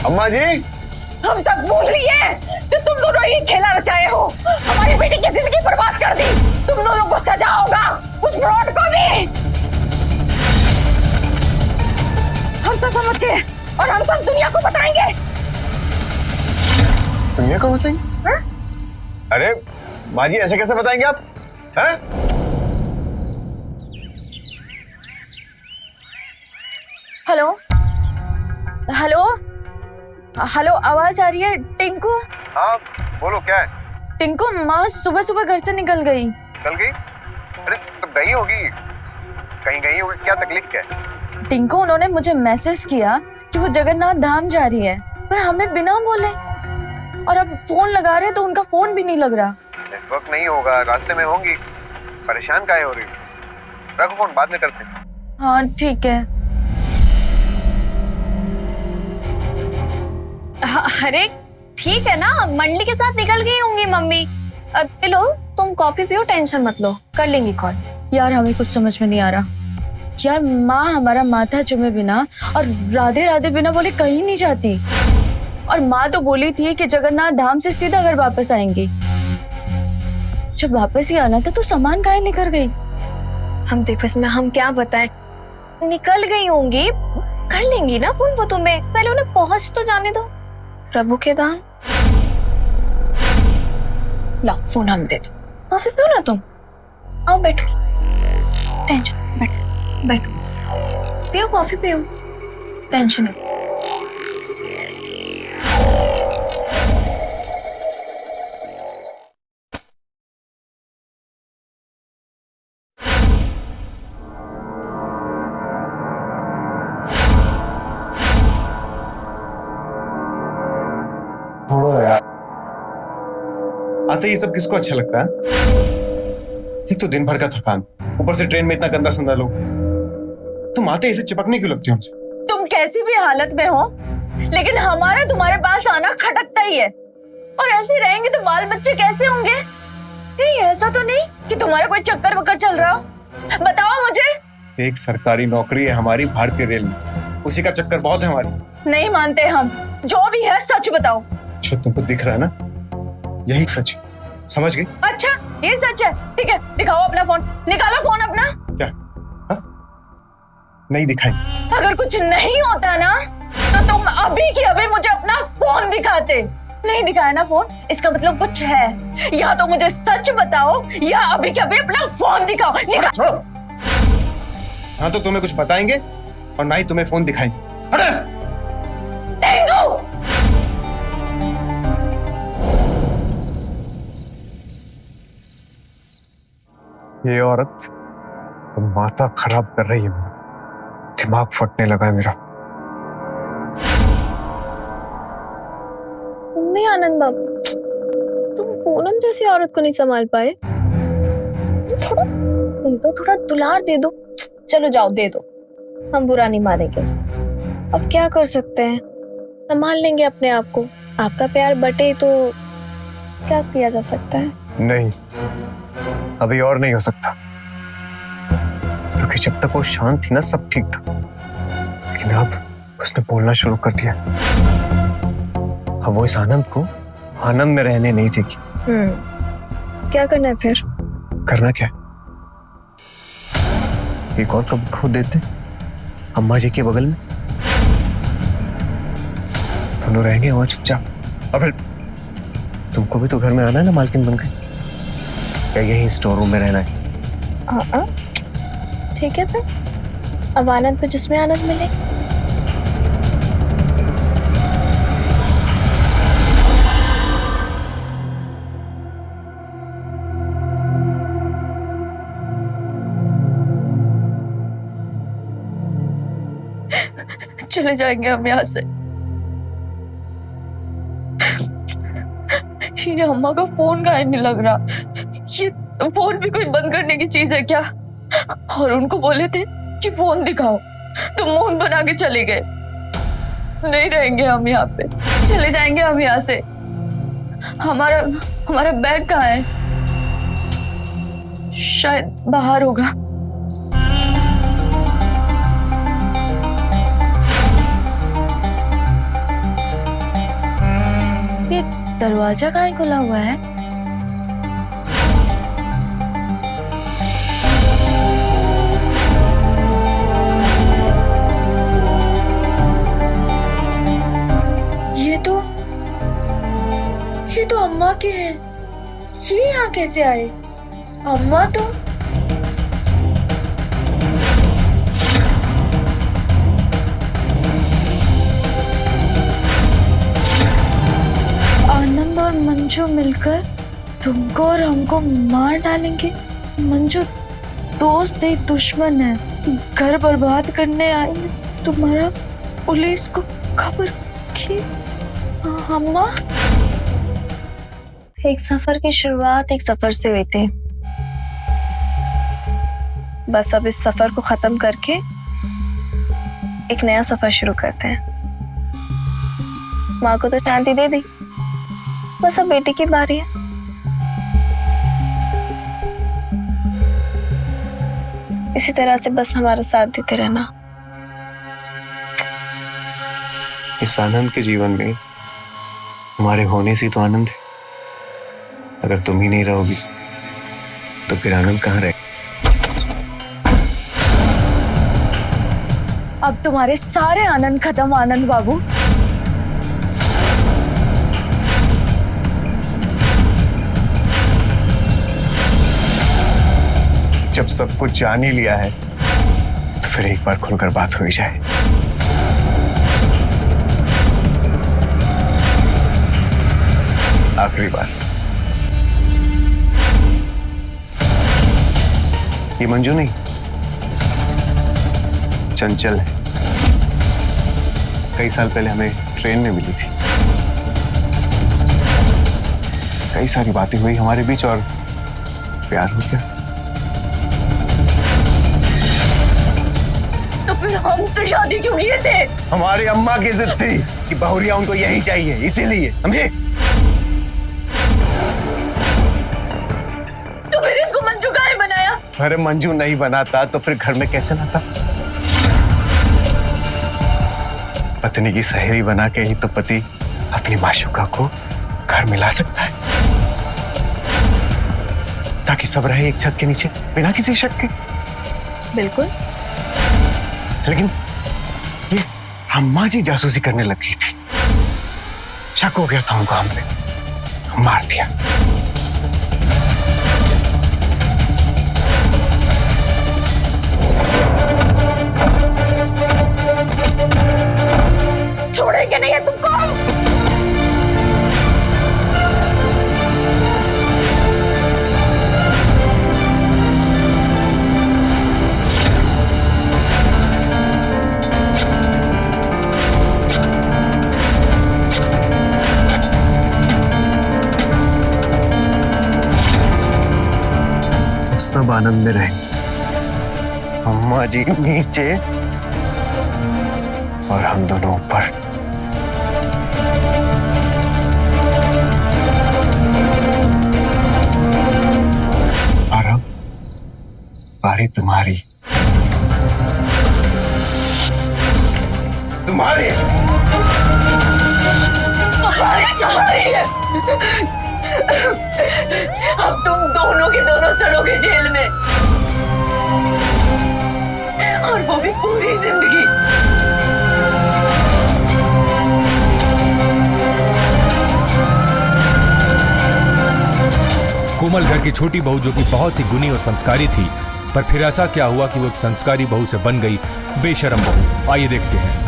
अम्मा जी, हम सब भूल रही है कि तुम दोनों ही खेला रचाए हो। हमारी बेटी की जिंदगी बर्बाद कर दी। तुम दोनों को सजा होगा, उस फ्रॉड को भी। हम सब समझ गए और हम सब दुनिया को बताएंगे। दुनिया को बताएंगे? हा? अरे माँ जी, ऐसे कैसे बताएंगे आप? हैं? हेलो हेलो हेलो, आवाज आ रही है? टिंकू? हाँ बोलो, क्या है? टिंकू, माँ सुबह सुबह घर से निकल गई। चल गई? अरे तो गई होगी, कहीं गई होगी, क्या तकलीफ क्या है? टिंकू, उन्होंने मुझे मैसेज किया कि वो जगन्नाथ धाम जा रही है, पर हमें बिना बोले। और अब फोन लगा रहे तो उनका फोन भी नहीं लग रहा। नेटवर्क नहीं होगा, रास्ते में होंगी। परेशान काहे हो रही? रखो फोन, बाद में करते हैं। हाँ ठीक है। अरे ठीक है ना, मंडली के साथ निकल गई होंगी मम्मी। अब लो तुम कॉफी पियो, टेंशन मत लो, कर लेंगी कॉल। यार हमें कुछ समझ में नहीं आ रहा। यार माँ हमारा माथा चुमे बिना और राधे राधे बिना बोले कहीं नहीं जाती। और माँ तो बोली थी कि जगन्नाथ धाम से सीधा घर वापस आएंगी। जब वापस ही आना था तो सामान काहे लेकर गई? हम देखो इसमें हम क्या बताएं, निकल गई होंगी, कर लेंगी ना फोन वो तुम्हें। पहले उन्हें पहुंच तो जाने दो, प्रभु के दान। ला फोन हम दे दो, कॉफी पियो ना तुम। आओ बैठो, टेंशन बैठो बैठो, पियो कॉफी पियो, टेंशन नहीं। आते ये सब किसको अच्छा लगता है? एक तो दिन भर का थकान, ऊपर से ट्रेन में इतना गंदा संदा लोग। तुम आते इसे चिपकने क्यों लगती हो हमसे? तुम कैसी भी हालत में हो, लेकिन हमारा तुम्हारे पास आना खटकता ही है। और ऐसे रहेंगे तो बाल बच्चे कैसे होंगे? नहीं ऐसा तो नहीं कि तुम्हारा कोई चक्कर वक्कर चल रहा हो? बताओ मुझे। एक सरकारी नौकरी है हमारी भारतीय रेल में, उसी का चक्कर बहुत है हमारी। नहीं मानते हम, जो भी है सच बताओ। जो तुमको दिख रहा है ना, यही सच है, समझ गई? अच्छा ये सच है, ठीक है, दिखाओ अपना फोन, निकालो फोन अपना। क्या? हा? नहीं दिखाएंगे। अगर कुछ नहीं होता ना तो तुम अभी की अभी मुझे अपना फोन दिखाते। नहीं दिखाया ना फोन, इसका मतलब कुछ है। या तो मुझे सच बताओ या अभी के अभी अपना फोन दिखाओ। छोड़ो। हाँ तो तुम्हें कुछ बताएंगे और ना ही तुम्हें फोन दिखाएंगे। हटो यहाँ से। टिंकू! ये औरत माथा खराब कर रही है मेरा, दिमाग फटने लगा है मेरा। मम्मी आनंद बाबू, तुम पूनम जैसी औरत को नहीं संभाल पाए? थोड़ा दे दो, थोड़ा दुलार दे दो। चलो जाओ दे दो, हम बुरा नहीं मानेंगे। अब क्या कर सकते हैं, संभाल लेंगे अपने आप को। आपका प्यार बटे तो क्या किया जा सकता है? नहीं, अभी और नहीं हो सकता, क्योंकि जब तक वो शांत थी ना सब ठीक था, लेकिन अब उसने बोलना शुरू कर दिया। अब वो इस आनंद को आनंद में रहने नहीं देगी। क्या करना है फिर? करना क्या है? एक और कब खो देते अम्मा जी के बगल में, दोनों रहेंगे वहां चुपचाप। और फिर तुमको भी तो घर में आना है ना मालकिन बनकर, या यही स्टोर रूम में रहना है? ठीक है फिर, अब आनंद को जिसमें आनंद मिले। चले जाएंगे हम यहाँ से। ये अम्मा का फोन गायब नहीं लग रहा। ये फोन भी कोई बंद करने की चीज है क्या? और उनको बोले थे कि फोन दिखाओ, तो मुंह बना के चले गए। नहीं रहेंगे हम यहाँ पे, चले जाएंगे हम यहाँ से। हमारा बैग कहाँ है? शायद बाहर होगा। ये दरवाजा कहाँ खुला हुआ है? ये तो अम्मा के हैं। ये यहाँ कैसे आए? अम्मा तो आनंद और मंजू मिलकर तुमको और हमको मार डालेंगे। मंजू दोस्त नहीं दुश्मन है, घर बर्बाद करने आई है। तुम्हारा पुलिस को खबर की? अम्मा, एक सफर की शुरुआत एक सफर से हुई थी। बस अब इस सफर को खत्म करके एक नया सफर शुरू करते हैं। माँ को तो शांति दे दी, बस अब बेटी की बारी है। इसी तरह से बस हमारा साथ देते रहना। इस आनंद के जीवन में हमारे होने से तो आनंद है। अगर तुम ही नहीं रहोगी तो फिर आनंद कहाँ रहे? अब तुम्हारे सारे आनंद खत्म आनंद बाबू। जब सब कुछ जान ही लिया है तो फिर एक बार खुलकर बात हो ही जाए। आखिरी बार। ये मंजू नहीं, चंचल है। कई साल पहले हमें ट्रेन में मिली थी। कई सारी बातें हुई हमारे बीच और प्यार हो गया। तो फिर हमसे शादी क्यों किए थे? हमारी अम्मा की जिद थी कि बहुरिया उनको यही चाहिए, इसीलिए। समझे? तो फिर इसको मंजू का ही बनाया? अरे मंजू नहीं बनाता तो फिर घर में कैसे लाता? पत्नी की सहेली बना के ही तो पति अपनी माशूका को घर में ला सकता है, ताकि सब रहे एक छत के नीचे बिना किसी शक के। बिल्कुल। लेकिन ये अम्मा जी जासूसी करने लग गई थी। शक हो गया था उनको हम पे, मार दिया। छोड़ेंगे नहीं है तुमको। सब आनंद में रहे। अम्मा जी नीचे और हम दोनों ऊपर। और अब बारी तुम्हारी। तुम्हारी तुम्हारी है। अब तुम दोनों के दोनों सड़ोगे जेल में, और वो भी पूरी जिंदगी। कोमल घर की छोटी बहू जो कि बहुत ही गुणी और संस्कारी थी, पर फिर ऐसा क्या हुआ कि वो एक संस्कारी बहू से बन गई बेशरम बहू। आइए देखते हैं।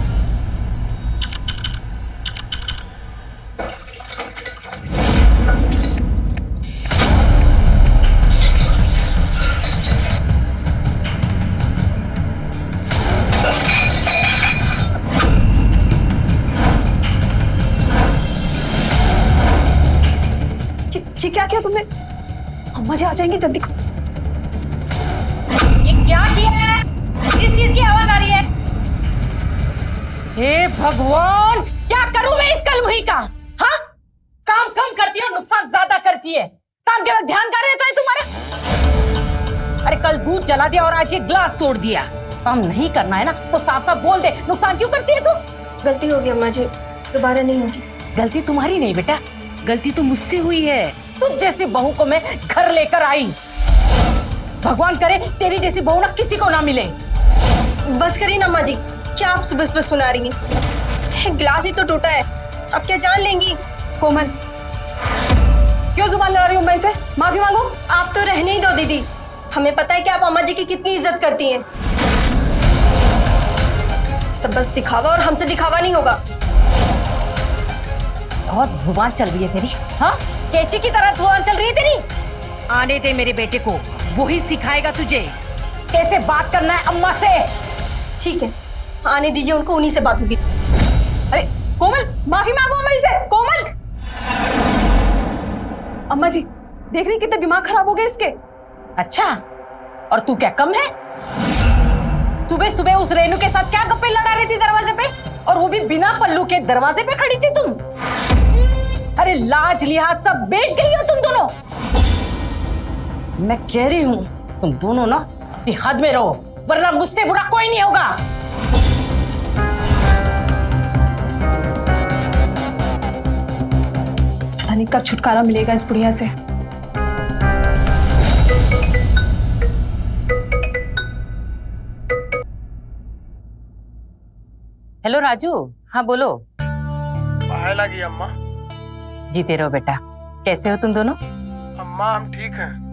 ये क्या किया तुमने? अम्मा जी आ जाएंगे जल्दी। ये क्या किया है? किस चीज की आवाज आ रही है? हे भगवान, क्या करूं मैं इस कलमुही का? हाँ, काम कम करती है और नुकसान ज्यादा करती है। काम के वक्त ध्यान कहाँ रहता है तुम्हारा? अरे कल दूध जला दिया और आज ये ग्लास तोड़ दिया। काम नहीं करना है ना तो साफ साफ बोल दे। नुकसान क्यों करती है तू? गलती हो गई अम्मा जी, दोबारा नहीं होगी। गलती तुम्हारी नहीं बेटा, गलती तो मुझसे हुई है। तुझ जैसी बहू को मैं घर लेकर आई। भगवान करे तेरी जैसी बहू ना किसी को ना मिले। बस करिए ना अम्मा जी, क्या आप सुबह सुबह सुना रही हैं? ग्लास ही तो टूटा है, अब क्या जान लेंगी? कोमल, क्यों जुबान लड़ा रही हो मैं से? माफी मांगो। आप तो रहने ही दो दीदी, हमें पता है कि आप अम्मा जी की कितनी इज्जत करती हैं। सब बस दिखावा, और हमसे दिखावा नहीं होगा। बहुत जुबान चल रही है तेरी। हाँ, कैची की तरह जुबान चल रही है तेरी। आने दे मेरे बेटे को, वही सिखाएगा तुझे कैसे बात करना है अम्मा से। ठीक है, आने दीजिए उनको, उन्हीं से बात होगी। अरे कोमल, माफी मांगो अम्मा जी से। कोमल, अम्मा जी देख रही कितना दिमाग खराब हो गया इसके। अच्छा, और तू क्या कम है? सुबह सुबह उस रेनू के साथ क्या गप्पे लड़ा रही थी दरवाजे पे, और वो भी बिना पल्लू के दरवाजे पे खड़ी थी तुम। अरे लाज लिहाज सब बेच गई हो तुम दोनों। मैं कह रही हूं तुम दोनों ना हद में रहो, वरना मुझसे बुरा कोई नहीं होगा। धनिक का छुटकारा मिलेगा इस बुढ़िया से। हेलो राजू, हाँ बोलो। आए लगी अम्मा। जीते रहो बेटा। कैसे हो तुम दोनों? अम्मा हम ठीक हैं।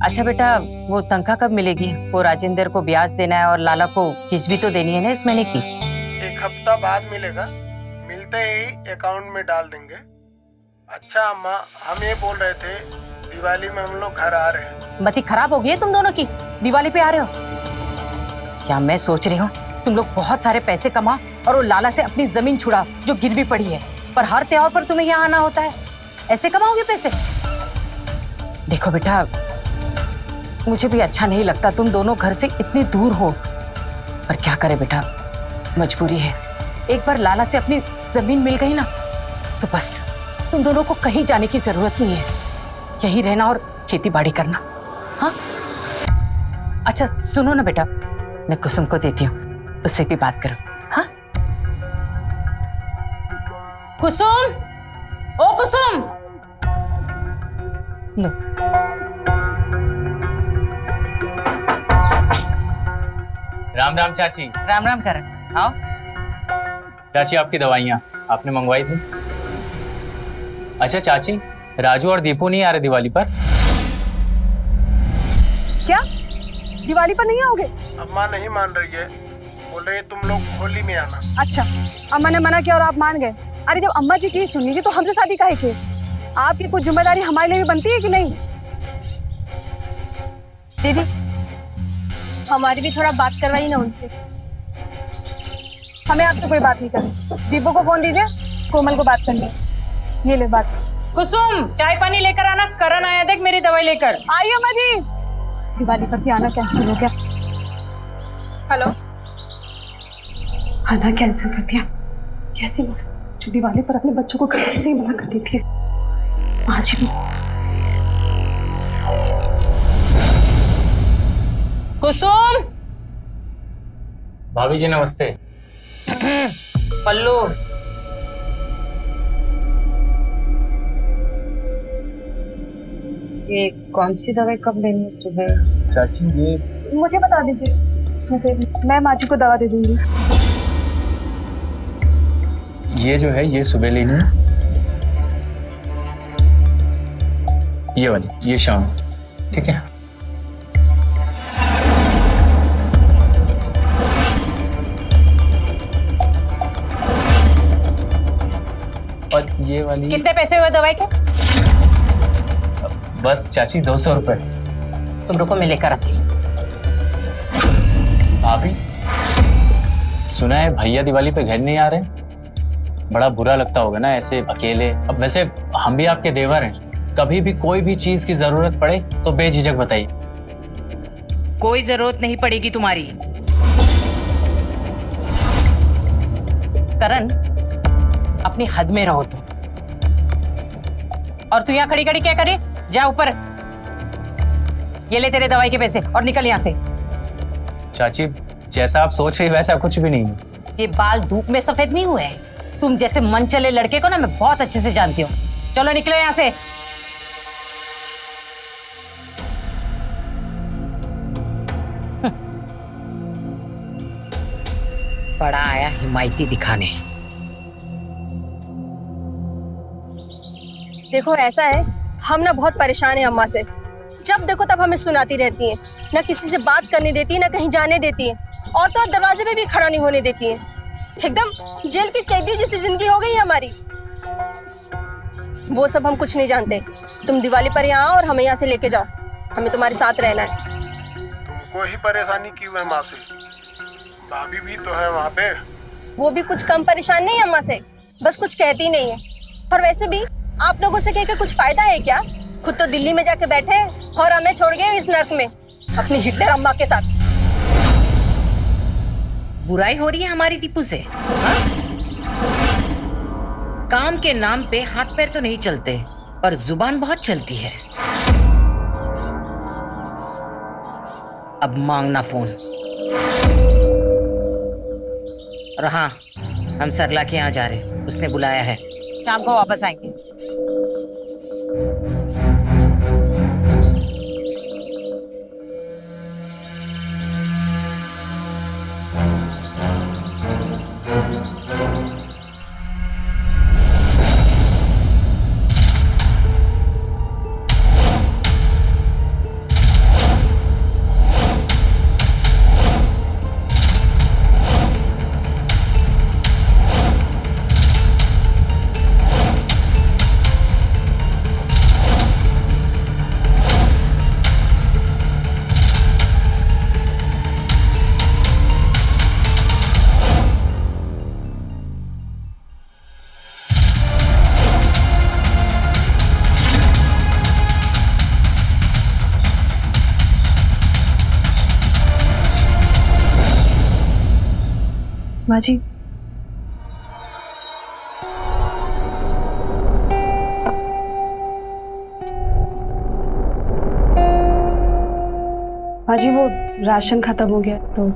अच्छा बेटा, वो तनख्वाह कब मिलेगी? वो राजेंद्र को ब्याज देना है और लाला को किस्त भी तो देनी है ना इस महीने की। 1 हफ्ता बाद मिलेगा, मिलते ही अकाउंट में डाल देंगे। अच्छा अम्मा, हम ये बोल रहे थे दिवाली में हम लोग घर आ रहे हैं। मती खराब हो गई है तुम दोनों की, दिवाली पे आ रहे हो? क्या मैं सोच रही हूँ तुम लोग बहुत सारे पैसे कमा और वो लाला से अपनी जमीन छुड़ा जो गिरवी पड़ी है, पर हर त्योहार पर तुम्हें यहाँ आना होता है। ऐसे कमाओगे पैसे? देखो बेटा, मुझे भी अच्छा नहीं लगता तुम दोनों घर से इतनी दूर हो, पर क्या करे बेटा, मजबूरी है। एक बार लाला से अपनी जमीन मिल गई ना तो बस तुम दोनों को कहीं जाने की जरूरत नहीं है, यही रहना और खेती बाड़ी करना। हाँ अच्छा सुनो ना बेटा, मैं कुसुम को देती हूँ, उससे भी बात करो। हाँ कुसुम, ओ कुसुम, लो। राम राम चाची। राम राम करण, आओ। चाची आपकी दवाइयाँ आपने मंगवाई थी। अच्छा चाची, राजू और दीपू नहीं आ रहे दिवाली पर? क्या दिवाली पर नहीं आओगे? अम्मा नहीं मान रही है, बोल रही है तुम लोग होली में आना। अच्छा, अम्मा ने मना किया और आप मान गए। अरे जब अम्मा जी की सुननी थी तो हमसे शादी काहे की? आपकी कुछ जिम्मेदारी हमारे लिए भी बनती है कि नहीं? दीदी, हमारी भी थोड़ा बात करवाइए ना उनसे। हमें आपसे कोई बात नहीं करनी। दीपू को फोन दीजिए, कोमल को बात करनी है। ये ले बात। कुसुम, चाय पानी लेकर आना। करण आया देख मेरी दवाई लेकर। आइए अम्मा जी। दिवाली पर भी आना कैंसिल हो गया। हेलो, आना कैंसिल कर दिया? कैसी बात? जो दिवाली पर अपने बच्चों को घर से ही मना कर देती है। आज भी कुसुम। भाभी जी नमस्ते। पल्लू, ये कौन सी दवाई कब लेनी है सुबह? चाची ये मुझे बता दीजिए, वैसे मैं माँ जी को दवा दे दूंगी। जो है ये सुबह लेनी है, ये वाली ये शाम, ठीक है? और ये वाली कितने पैसे हुए दवाई के? बस चाची 200 रुपए। तुम रुको, मैं लेकर आती हूँ। भाभी सुना है भैया दिवाली पे घर नहीं आ रहे, बड़ा बुरा लगता होगा ना ऐसे अकेले। अब वैसे हम भी आपके देवर हैं, कभी भी कोई भी चीज की जरूरत पड़े तो बेझिझक बताइए। कोई जरूरत नहीं पड़ेगी तुम्हारी। करण, अपनी हद में रहो तुम। और तू यहाँ खड़ी खड़ी क्या करे? जा ऊपर। ये ले तेरे दवाई के पैसे और निकल यहाँ से। चाची जैसा आप सोच रही वैसा कुछ भी नहीं है। ये बाल धूप में सफेद नहीं हुए हैं। तुम जैसे मन चले लड़के को ना मैं बहुत अच्छे से जानती हूँ। चलो निकलो यहाँ से। बड़ा आया हिमायती दिखाने। देखो ऐसा है, हम ना बहुत परेशान हैं अम्मा से। जब देखो तब हमें सुनाती रहती हैं, ना किसी से बात करने देती है, ना कहीं जाने देती है, और तो और दरवाजे पे भी खड़ा नहीं होने देती है। एकदम जेल के कैदी जैसी जिंदगी हो गई है हमारी। वो सब हम कुछ नहीं जानते। तुम दिवाली पर यहाँ आओ और हमें यहाँ से लेके जाओ, हमें तुम्हारे साथ रहना है। तुमको ही परेशानी क्यों है माँ से? भाभी भी तो है वहाँ पे। वो भी कुछ कम परेशान नहीं है अम्मा से, बस कुछ कहती नहीं है। और वैसे भी आप लोगों से कह के कुछ फायदा है क्या? खुद तो दिल्ली में जाके बैठे हैं और हमें छोड़ गए इस नर्क में अपनी हिटलर अम्मा के साथ। बुराई हो रही है हमारी दीपू से, हाँ? काम के नाम पे हाथ पैर तो नहीं चलते, पर जुबान बहुत चलती है। अब मांगना फोन। और हाँ, हम सरला के यहाँ जा रहे, उसने बुलाया है। शाम को वापस आएंगे। माँ जी, माँ जी वो राशन खत्म हो गया तो।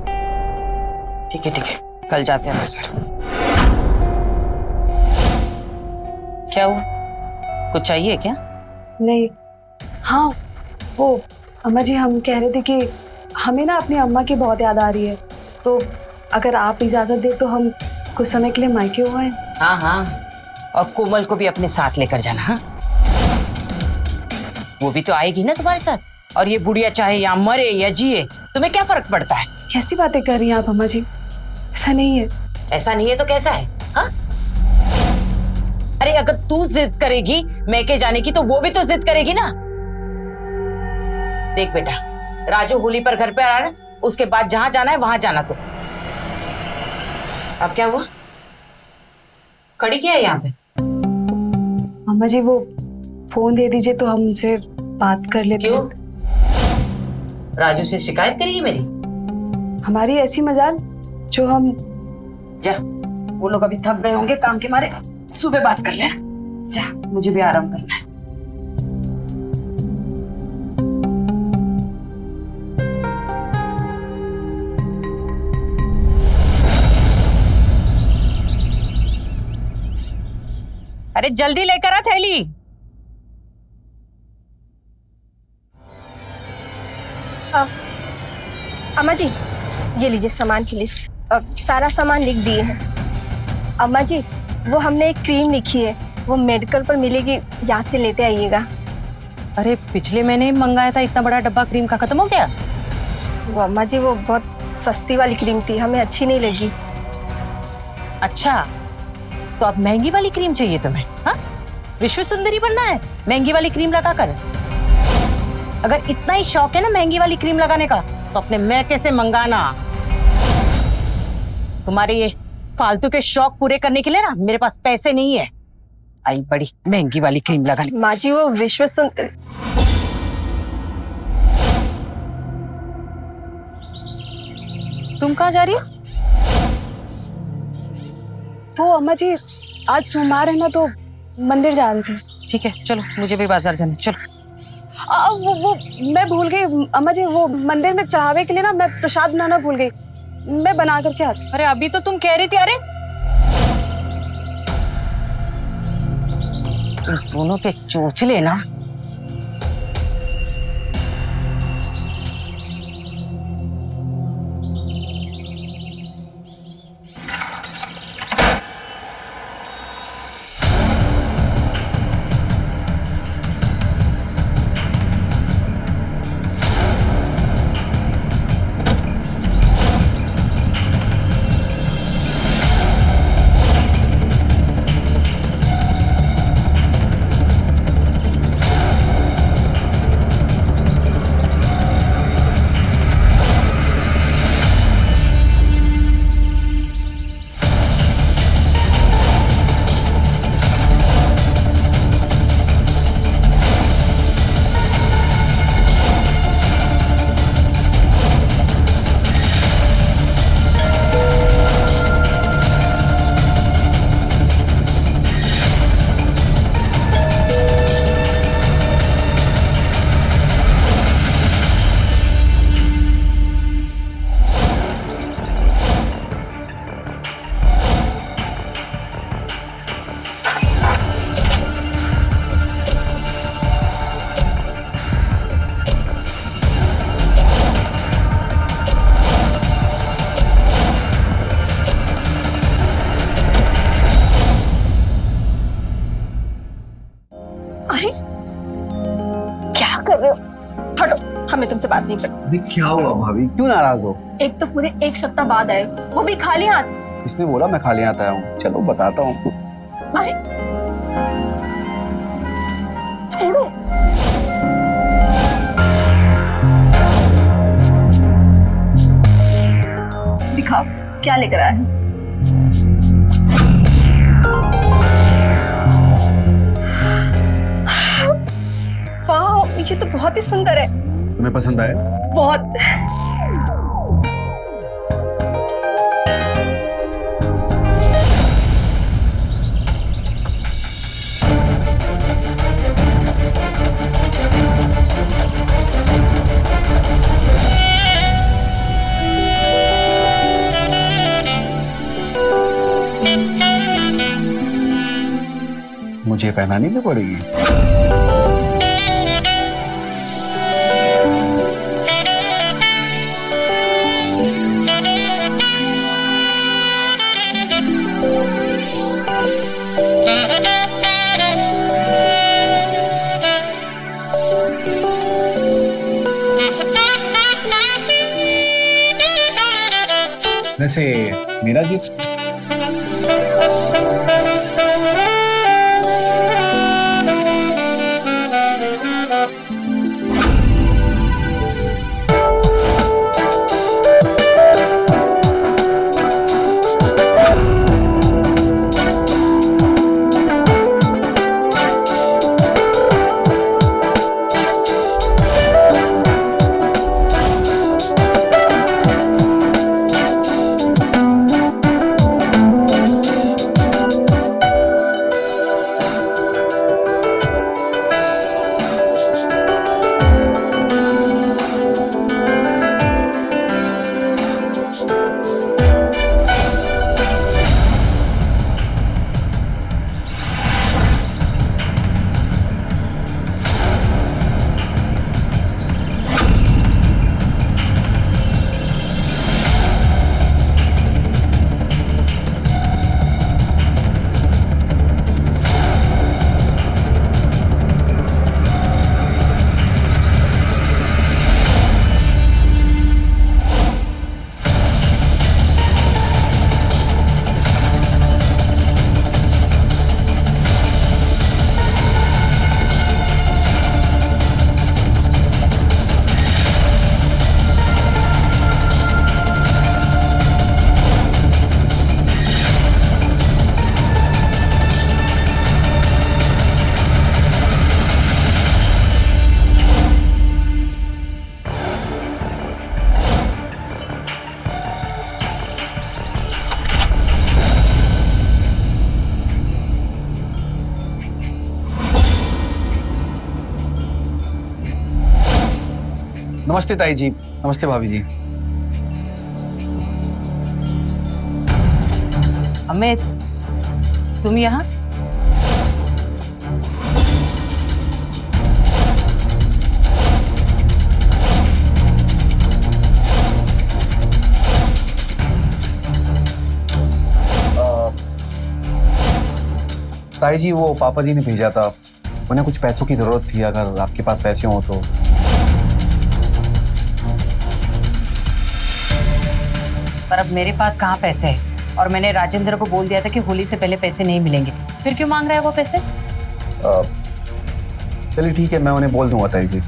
ठीक है, कल जाते हैं बाजार। क्या हुआ, कुछ चाहिए क्या? नहीं, हाँ वो अम्मा जी हम कह रहे थे कि हमें ना अपनी अम्मा की बहुत याद आ रही है, तो अगर आप इजाजत दे तो हम कुछ समय के लिए मायके हो आए। हाँ हाँ, और कोमल को भी अपने साथ लेकर जाना। हाँ, वो भी तो आएगी ना तुम्हारे साथ। और ये बुढ़िया चाहे यहाँ मरे या जिए, तुम्हें क्या फर्क पड़ता है? कैसी बातें कर रही हैं आप अम्मा जी? ऐसा नहीं है। ऐसा नहीं है तो कैसा है? हाँ, अरे अगर तू जिद करेगी मैके जाने की तो वो भी तो जिद करेगी ना। देख बेटा, राजू होली पर घर पे आ रहा है, उसके बाद जहां जाना है वहां जाना। तो अब क्या हुआ? खड़ी क्या है यहाँ पे? अम्मा जी वो फोन दे दीजिए तो हम उनसे बात कर लेते। क्यों? राजू से शिकायत करेगी मेरी? हमारी ऐसी मजाल जो हम। जा, वो लोग अभी थक गए होंगे काम के मारे, सुबह बात कर ले। जा, मुझे भी आराम करना है। अरे जल्दी लेकर आ थैली। अम्मा जी, ये लीजिए सामान की लिस्ट। सारा सामान लिख दिए हैं। अम्मा जी, वो हमने एक क्रीम लिखी है, वो मेडिकल पर मिलेगी, यहाँ से लेते आइएगा। अरे पिछले महीने ही मंगाया था इतना बड़ा डब्बा क्रीम का, खत्म हो गया? वो अम्मा जी वो बहुत सस्ती वाली क्रीम थी, हमें अच्छी नहीं लगी। अच्छा, तो अब महंगी वाली क्रीम चाहिए तुम्हें? हाँ, विश्व सुंदरी बनना है महंगी वाली क्रीम लगा कर? अगर इतना ही शौक है ना महंगी वाली क्रीम लगाने का तो अपने मैके से मंगाना। तुम्हारे ये फालतू के शौक पूरे करने के लिए ना मेरे पास पैसे नहीं है। आई बड़ी महंगी वाली क्रीम लगाने। माँ जी वो विश्व सुंदरी। तुम कहाँ जा रही हो? वो अम्मा जी आज सोमवार है ना तो मंदिर जा रहे थे। ठीक है चलो, मुझे भी बाजार जाना है, चलो। वो मैं भूल गई अम्मा जी, वो मंदिर में चढ़ावे के लिए ना मैं प्रसाद बनाना भूल गई, मैं बना करके आती। अरे अभी तो तुम कह रही थी। अरे तुम दोनों के चोचले ना। हमें तुमसे बात नहीं करनी। अरे क्या हुआ भाभी, क्यों नाराज हो? एक तो पूरे एक सप्ताह बाद आए, वो भी खाली हाथ। किसने बोला मैं खाली हाथ आया हूँ? चलो बताता हूँ। अरे छोड़ो। दिखाओ क्या लेकर आए हैं। वाह, ये तो बहुत ही सुंदर है। तुम्हें पसंद आया? बहुत। मुझे पहनानी भी पड़ेगी। वैसे मेरा गिफ्ट? नमस्ते ताई जी, नमस्ते भाभी जी। अमित, तुम यहाँ? ताई जी वो पापा जी ने भेजा था, उन्हें कुछ पैसों की जरूरत थी, अगर आपके पास पैसे हो तो। पर अब मेरे पास कहाँ पैसे हैं? और मैंने राजेंद्र को बोल दिया था कि होली से पहले पैसे नहीं मिलेंगे। फिर क्यों मांग रहा है वो पैसे? चलिए ठीक है, मैं उन्हें बोल दूंगा ताई जी।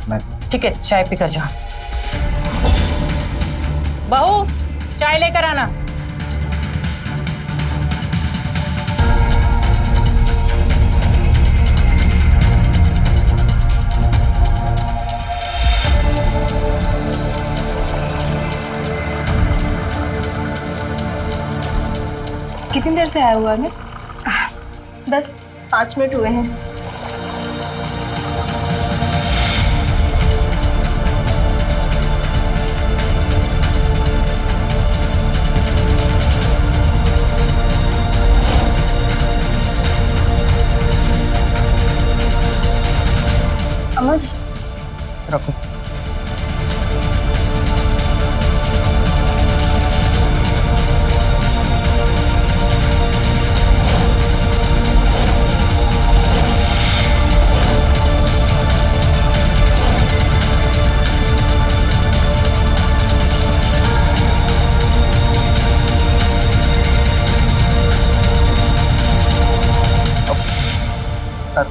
मैं ठीक है, चाय पीकर जा। बहू, चाय लेकर आना। कितनी देर से आया हुआ है? बस 5 मिनट हुए हैं। अम्मा जी रखो।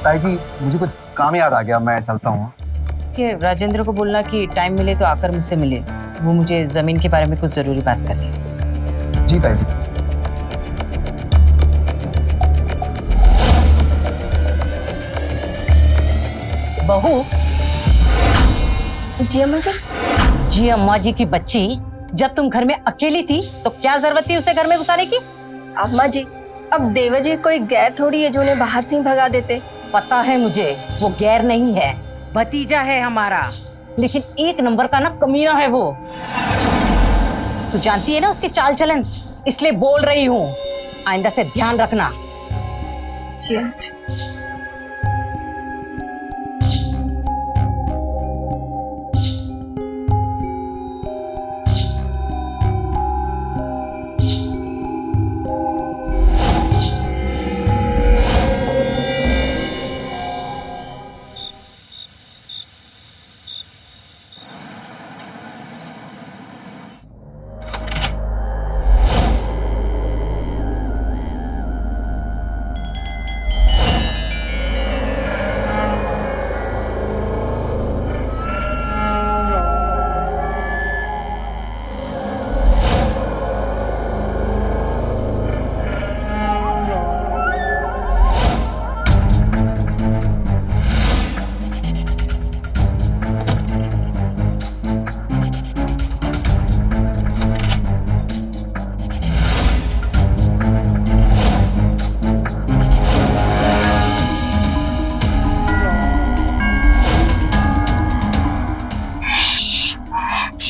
ताई जी मुझे कुछ काम याद आ गया, मैं चलता हूँ। कि राजेंद्र को बोलना कि टाइम मिले तो आकर मुझसे मिले, वो मुझे जमीन के बारे में कुछ जरूरी बात करनी है। जी ताई जी। बहू। जी अम्मा जी। जी अम्मा जी की बच्ची, जब तुम घर में अकेली थी तो क्या जरूरत थी उसे घर में घुसाने की? अम्मा जी, अब देवर जी कोई गैर थोड़ी है जो उन्हें बाहर से ही भगा देते। पता है मुझे, वो गैर नहीं है, भतीजा है हमारा, लेकिन एक नंबर का ना कमीना है वो। तू जानती है ना उसके चाल चलन, इसलिए बोल रही हूँ, आइंदा से ध्यान रखना। जी।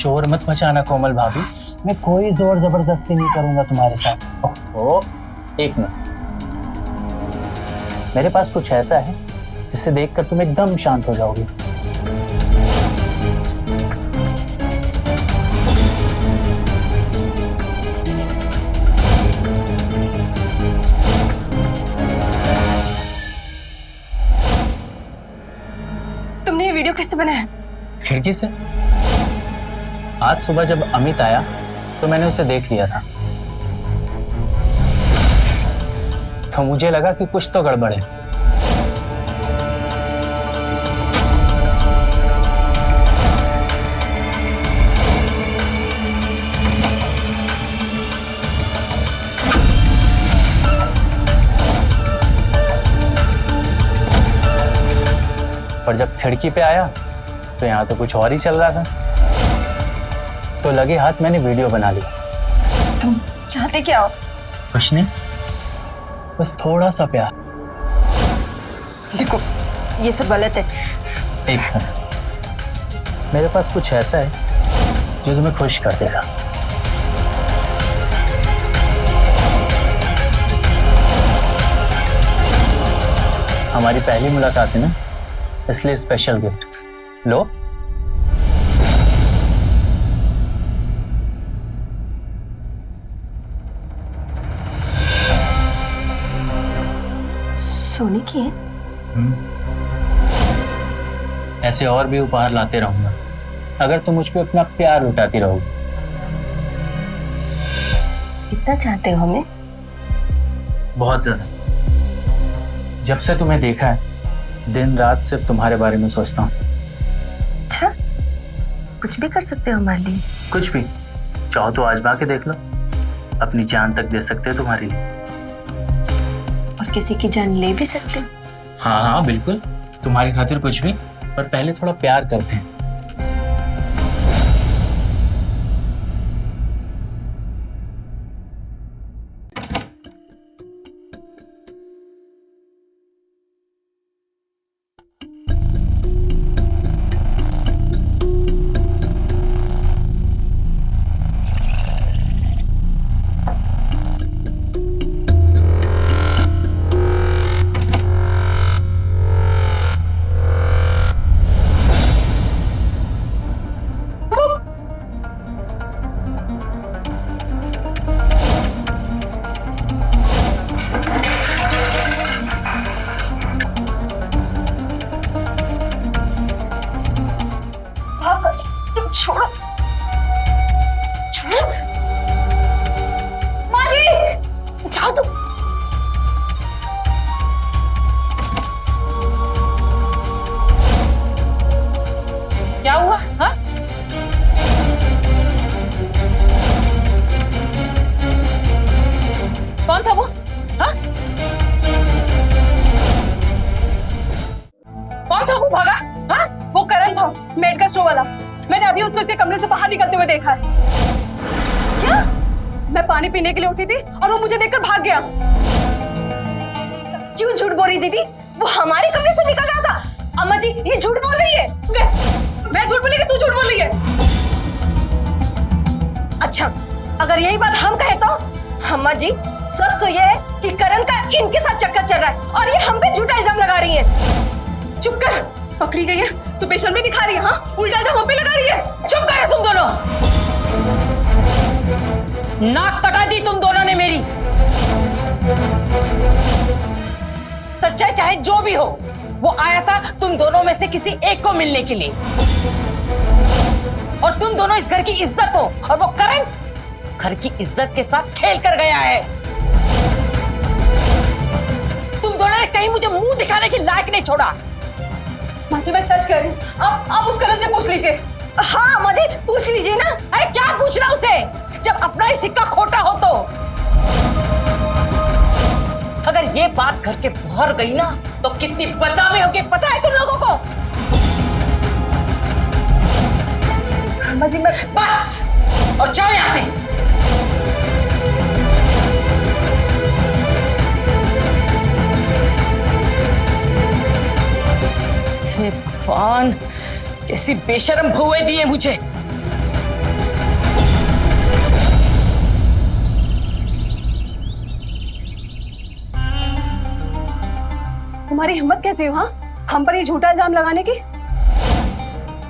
शोर मत मचाना कोमल भाभी, मैं कोई जोर जबरदस्ती नहीं करूंगा तुम्हारे साथ। ओहो, एक मिनट, मेरे पास कुछ ऐसा है जिसे देखकर तुम एकदम शांत हो जाओगे। तुमने ये वीडियो किससे बनाया? खिड़की से। आज सुबह जब अमित आया तो मैंने उसे देख लिया था, तो मुझे लगा कि कुछ तो गड़बड़ है। पर जब खिड़की पे आया तो यहाँ तो कुछ और ही चल रहा था, तो लगे हाथ मैंने वीडियो बना लिया। तुम चाहते क्या हो? कुछ नहीं, बस थोड़ा सा प्यार। देखो, ये सब गलत है। एक मिनट, मेरे पास कुछ ऐसा है जो तुम्हें खुश कर देगा। हमारी पहली मुलाकात है ना, इसलिए स्पेशल गिफ्ट लो। सोने की है? ऐसे और भी उपहार लाते रहूंगा अगर तुम मुझ पे अपना प्यार लुटाती रहोगी। कितना चाहते हो हमें? बहुत ज्यादा। जब से तुम्हें देखा है दिन रात सिर्फ तुम्हारे बारे में सोचता हूँ। अच्छा, कुछ भी कर सकते हो हमारे लिए? कुछ भी चाहो तो आजमा के देख लो, अपनी जान तक दे सकते हैं तुम्हारे लिए। और किसी की जान ले भी सकते हो? हाँ हाँ बिल्कुल, तुम्हारी खातिर कुछ भी, पर पहले थोड़ा प्यार करते हैं। छोड़ो, छोड़ो। माँ जी, जाओ तुम। क्या हुआ? हाँ? कौन था वो? हाँ? कौन था वो भागा? हाँ? वो करण था, मेडिकल स्टोर वाला। मैंने अभी उसको इसके कमरे से बाहर निकलते हुए देखा है। क्या? मैं पानी पीने के लिए उठी थी और वो मुझे देखकर भाग गया। क्यों झूठ बोल रही दीदी? वो हमारे कमरे से निकल रहा था। अम्मा जी, ये झूठ बोल रही है। मैं झूठ बोली कि तू झूठ बोल रही है? अच्छा, अगर यही बात हम कहे तो? अम्मा जी, सच तो ये है कि करण का इनके साथ चक्कर चल रहा है और ये हम पे झूठा इल्जाम लगा रही है। चुप कर, पकड़ी गई है तो बेशर्मी दिखा रही है। हाँ, उल्टा इल्जाम हम पे लगा रही है। चुप करो तुम दोनों। नाक कटा दी तुम दोनों ने मेरी। सच्चाई चाहे जो भी हो, वो आया था तुम दोनों में से किसी एक को मिलने के लिए, और तुम दोनों इस घर की इज्जत हो, और वो करण घर की इज्जत के साथ खेल कर गया है। तुम दोनों ने कहीं मुझे मुंह दिखाने के लायक नहीं छोड़ा। माँ जी, मैं सच कह रही हूँ। आप उस करण से पूछ लीजिए। हाँ माँ जी, पूछ लीजिए ना। अरे क्या पूछना उसे, जब अपना ही सिक्का खोटा हो तो। अगर ये बात घर के बाहर गई ना तो कितनी बदनामी होगी पता है तुम लोगों को। माँ जी, मैं बस, और जाओ यहां से। हे भगवान, कैसी बेशर्म भुए दिए मुझे। तुम्हारी हिम्मत कैसे हुई, हाँ? हम पर ये झूठा इल्जाम लगाने की?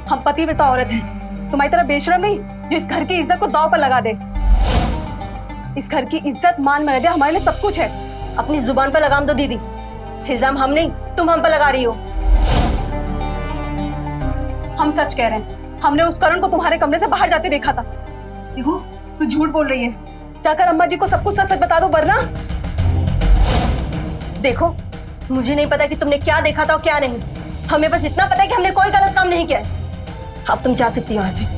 हम पतिव्रता औरत हैं, तुम्हारी तरह बेशरम नहीं जो इस घर की इज्जत को दांव पर लगा दे। इस घर की इज्जत मान मर्यादा हमारे लिए सब कुछ है। अपनी जुबान पर लगाम दो दीदी। इल्जाम हम नहीं, तुम हम पर लगा रही हो। हम सच कह रहे हैं, हमने उस करण को तुम्हारे कमरे से बाहर जाते देखा था। देखो, तू झूठ बोल रही है। जाकर अम्मा जी को सब कुछ सच सच बता दो, वरना। देखो, मुझे नहीं पता कि तुमने क्या देखा था और क्या नहीं। हमें बस इतना पता है कि हमने कोई गलत काम नहीं किया है। अब तुम जा सकती हो यहाँ से।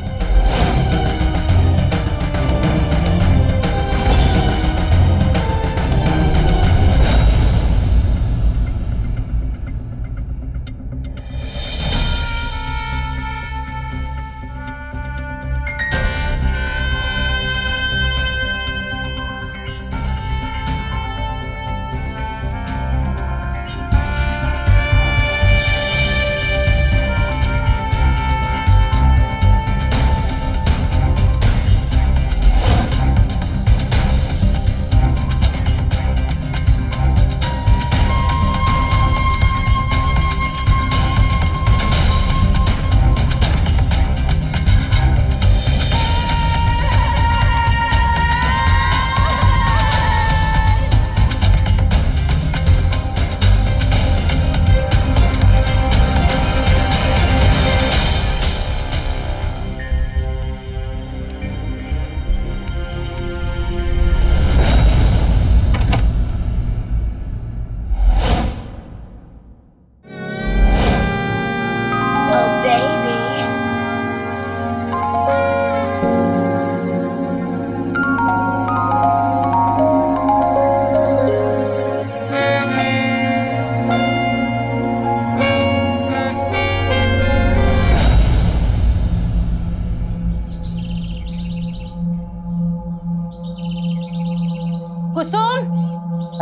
कुसुम,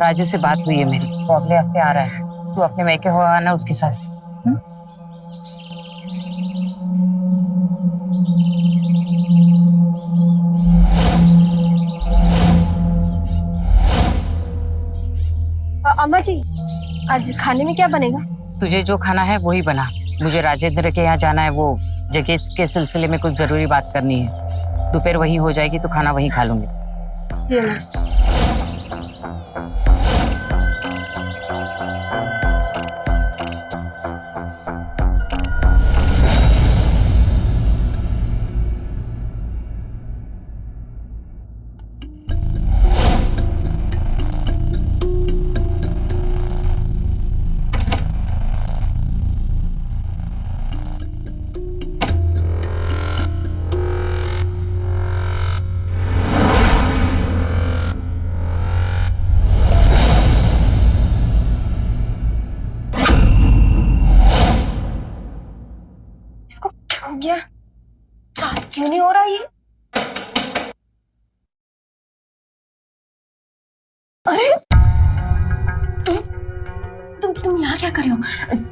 राजू से बात हुई है मेरी, वो अगले हफ्ते आ रहा है। तू अपने मैके हो आना उसके साथ। अम्मा जी, आज खाने में क्या बनेगा? तुझे जो खाना है वही बना। मुझे राजेंद्र के यहाँ जाना है, वो जगह के सिलसिले में कुछ जरूरी बात करनी है। दोपहर वहीं हो जाएगी तो खाना वहीं खा लूंगी। जी अम्मा जी। हो गया, चालू क्यों नहीं हो रहा ये? अरे तुम यहाँ क्या कर रहे हो?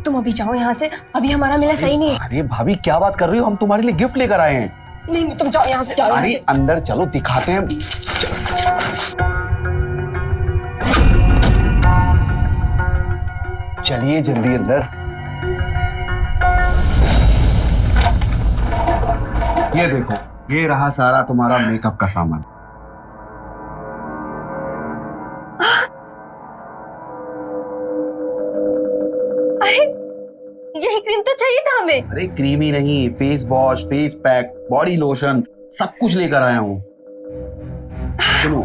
तुम अभी जाओ यहाँ से, अभी हमारा मिला सही नहीं है। अरे भाभी क्या बात कर रही हो, हम तुम्हारे लिए गिफ्ट लेकर आए हैं। नहीं तुम जाओ यहाँ से, जाओ। अरे अंदर चलो, दिखाते हैं। चलिए जल्दी अंदर। ये देखो, ये रहा सारा तुम्हारा मेकअप का सामान। अरे यही क्रीम तो चाहिए था हमें। अरे क्रीम ही नहीं, face wash, face pack, body lotion, सब कुछ लेकर आया हूँ। सुनो,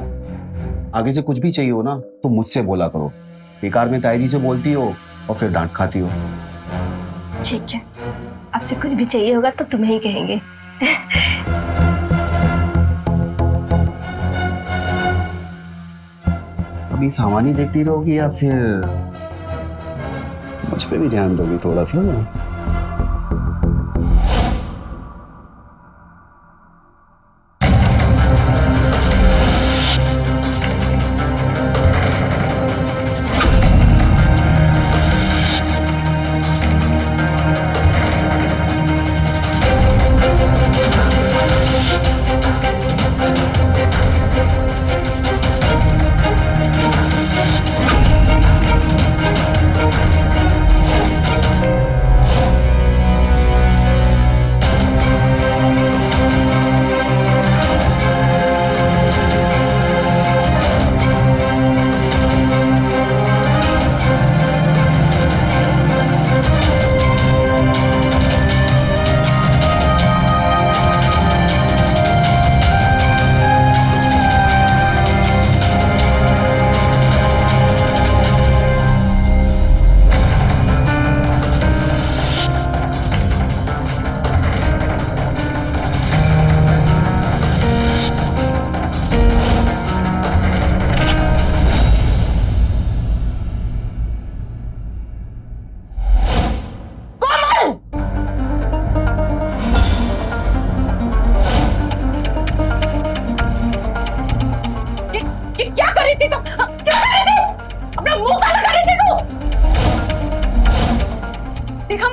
आगे से कुछ भी चाहिए हो ना तो मुझसे बोला करो। बेकार में ताई जी से बोलती हो और फिर डांट खाती हो। ठीक है, आपसे कुछ भी चाहिए होगा तो तुम्हें ही कहेंगे। अभी सामान ही देखती रहोगी या फिर मुझ पे भी ध्यान दोगी थोड़ा सा?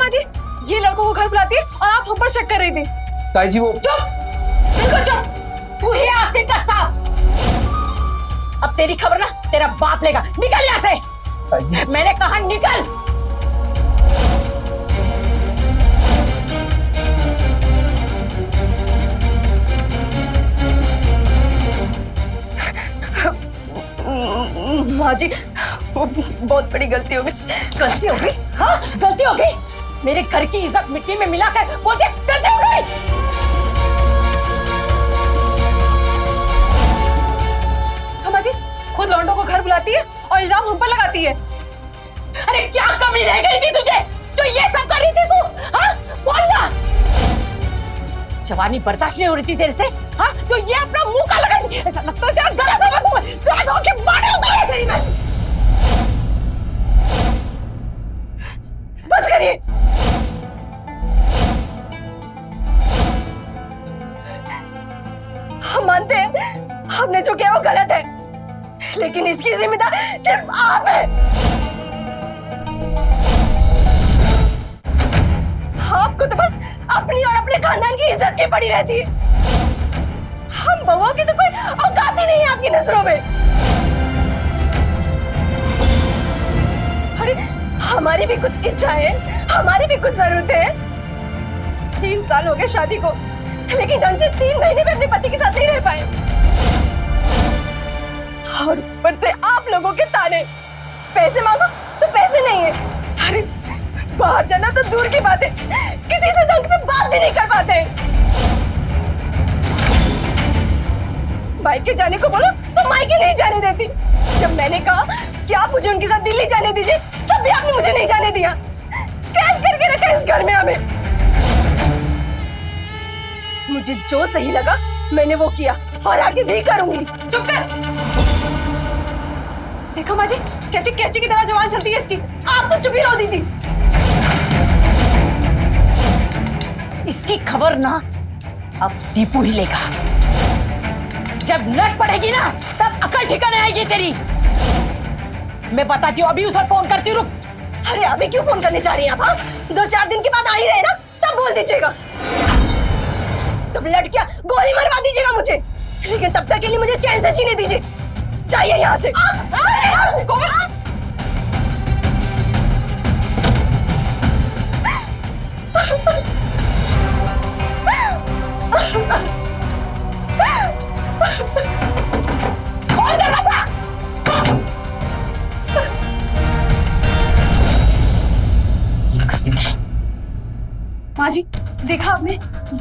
माँ जी, ये लड़कों को घर बुलाती है और आप हम पर शक कर रही थी। ताई जी वो चुप, बिल्कुल चुप। तू ही आस्तीन का सांप। अब तेरी खबर ना तेरा बाप लेगा। निकल यहाँ से। मैंने कहा निकल। माँ जी, वो बहुत बड़ी गलती हो गई। गलती हो गई? हाँ, गलती हो गई। मेरे घर की इज्जत मिट्टी में मिलाकर बोलते गलती हो गई। माँ जी, खुद लौंडों को घर बुलाती है और इल्जाम हम पर लगाती है। अरे क्या कमी रह गई थी तुझे जो ये सब कर रही थी तू? हाँ, बोलना। जवानी बर्दाश्त नहीं हो रही थी तेरे से? हाँ, तो ये अपना मुंह का लगा। ऐसा लगता है तेरा गला दबा तुम्हें। गला दबा के मारूंगा तेरी मैं। बस करिए। हम मानते हैं हमने जो किया वो गलत है, लेकिन इसकी जिम्मेदार सिर्फ आप है। आपको तो बस अपनी और अपने खानदान की इज्जत की पड़ी रहती है। हम बहुओं की तो कोई औकात ही नहीं है आपकी नजरों में। अरे हमारी भी कुछ इच्छाएं हैं, हमारी भी कुछ जरूरतें हैं। 3 साल हो गए शादी को, लेकिन ढंग से 3 महीने में अपने पति के साथ नहीं रह पाए। और ऊपर से आप लोगों के ताने। पैसे मांगो तो पैसे नहीं है। अरे बाहर जाना तो दूर की बात है, किसी से ढंग से बात भी नहीं कर पाते। मायके जाने को बोलो तो मायके नहीं जाने देती। जब मैंने कहा कि आप मुझे उनके साथ दिल्ली जाने दीजिए, तब भी आपने मुझे नहीं जाने दिया। कैद करके रखा इस घर में हमें। मुझे जो सही लगा मैंने वो किया और आगे भी करूंगी। चुप कर। देखो माँ जी, कैसी कैची की तरह जवान चलती है इसकी। आप तो चुप ही रहो दीदी। इसकी खबर ना अब दीपू ही लेगा। जब लट पड़ेगी ना तब अकल ठिकाने आएगी तेरी। मैं बताती हूँ, अभी उसे फोन करती हूँ। रुक। अरे अभी क्यों फोन करने जा रही हैं आप? हाँ, 2-4 दिन के बाद आ ही रहे ना, तब बोल दीजिएगा। तब लट क्या गोली मरवा दीजिएगा मुझे, लेकिन तब तक के लिए मुझे चैन से जीने दीजिए। जाइए यहाँ से। खोल दरवाजा। माँ जी, देखा आपने,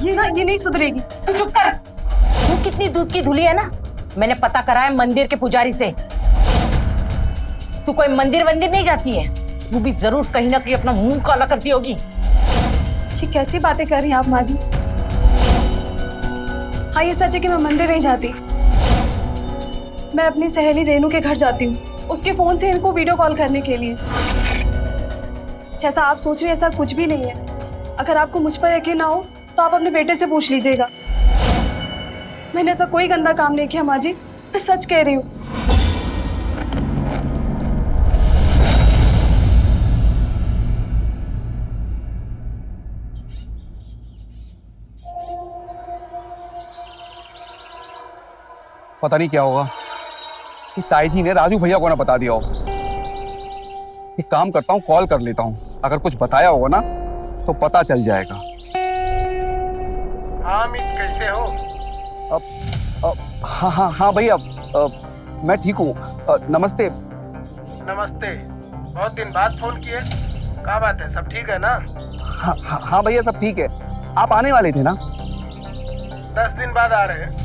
ये नहीं सुधरेगी। तू चुप कर। तू कितनी दूध की धुली है ना, मैंने पता करा है मंदिर के पुजारी से। तू कोई मंदिर वंदिर नहीं जाती है। तू भी जरूर कहीं ना कहीं अपना मुंह काला करती होगी। ये कैसी बातें कर रही हैं आप माँ जी? हाँ, ये सच है कि मैं मंदिर नहीं जाती। मैं अपनी सहेली रेनू के घर जाती हूँ, उसके फोन से इनको वीडियो कॉल करने के लिए। जैसा आप सोच रहे हैं ऐसा कुछ भी नहीं है। अगर आपको मुझ पर यकीन ना हो तो आप अपने बेटे से पूछ लीजिएगा। मैंने ऐसा कोई गंदा काम नहीं किया माँ जी, मैं सच कह रही हूँ। पता नहीं क्या होगा कि ताई जी ने राजू भैया को ना बता दिया हो। एक काम करता हूँ, कॉल कर लेता हूँ। अगर कुछ बताया होगा ना तो पता चल जाएगा। हाँ अमित, कैसे हो? हाँ भैया, मैं ठीक हूँ। नमस्ते। नमस्ते। बहुत दिन बाद फोन किए, क्या बात है? सब ठीक है ना? हाँ भैया, सब ठीक है। आप आने वाले थे ना? 10 दिन बाद आ रहे हैं।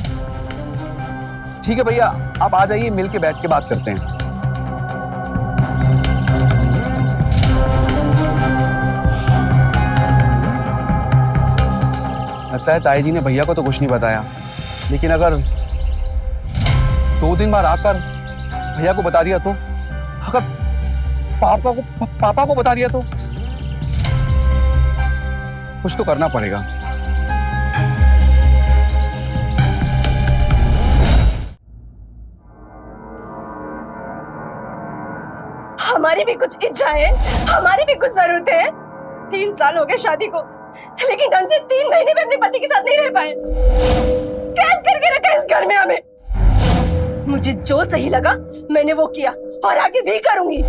ठीक है भैया, आप आ जाइए, मिल के बैठ के बात करते हैं। लगता है ताई जी ने भैया को तो कुछ नहीं बताया, लेकिन अगर 2 दिन बाद आकर भैया को बता दिया तो, अगर पापा को बता दिया तो कुछ तो करना पड़ेगा। हमारी भी कुछ इच्छाएं, हमारी भी कुछ जरूरतें हैं। 3 साल हो गए शादी को, लेकिन ढंग से 3 महीने में अपने पति के साथ नहीं रह पाए। कैद करके रखा इस घर में हमें। मुझे जो सही लगा मैंने वो किया और आगे भी करूंगी।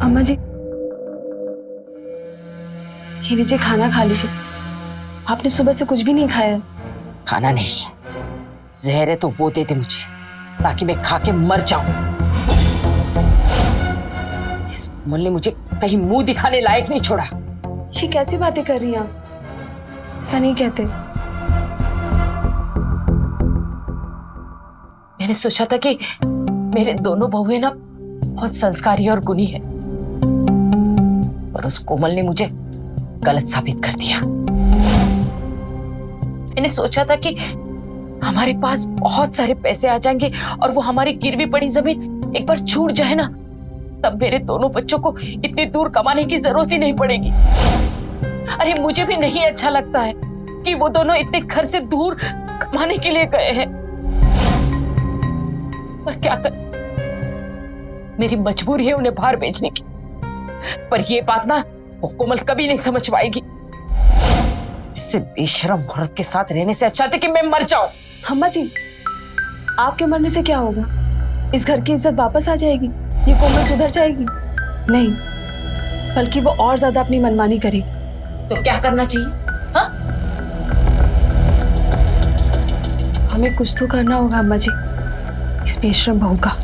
अम्मा जी, ये लीजिए, खाना खा लीजिए। आपने सुबह से कुछ भी नहीं खाया। खाना नहीं, जहर है तो वो दे दे मुझे, ताकि मैं खा के मर जाऊं। इस कोमल ने मुझे कहीं मुंह दिखाने लायक नहीं छोड़ा। ये कैसी बातें कर रही हैं आप? ऐसा नहीं कहते। मैंने सोचा था कि मेरे दोनों बहुएं ना बहुत संस्कारी और गुणी है, पर उस कोमल ने मुझे गलत साबित कर दिया। मैंने सोचा था कि हमारे पास बहुत सारे पैसे आ जाएंगे और वो हमारी गिरवी पड़ी जमीन एक बार छूट जाए ना, तब मेरे दोनों बच्चों को इतनी दूर कमाने की जरूरत ही नहीं पड़ेगी। अरे मुझे भी नहीं अच्छा लगता है कि वो दोनों इतने घर से दूर कमाने के लिए गए हैं, पर क्या कर, मेरी मजबूरी है उन्हें बाहर भेजने की। पर ये बात ना वो कोमल कभी नहीं समझ पाएगी। इससे बेशरम औरत के साथ रहने से अच्छा था कि मैं मर जाऊं। अम्मा जी, आपके मरने से क्या होगा? इस घर की इज्जत वापस आ जाएगी, ये कोमल सुधर जाएगी? नहीं, बल्कि वो और ज्यादा अपनी मनमानी करेगी। तो क्या करना चाहिए? हाँ? हमें कुछ तो करना होगा अम्मा जी, इस बेशरम बहू का।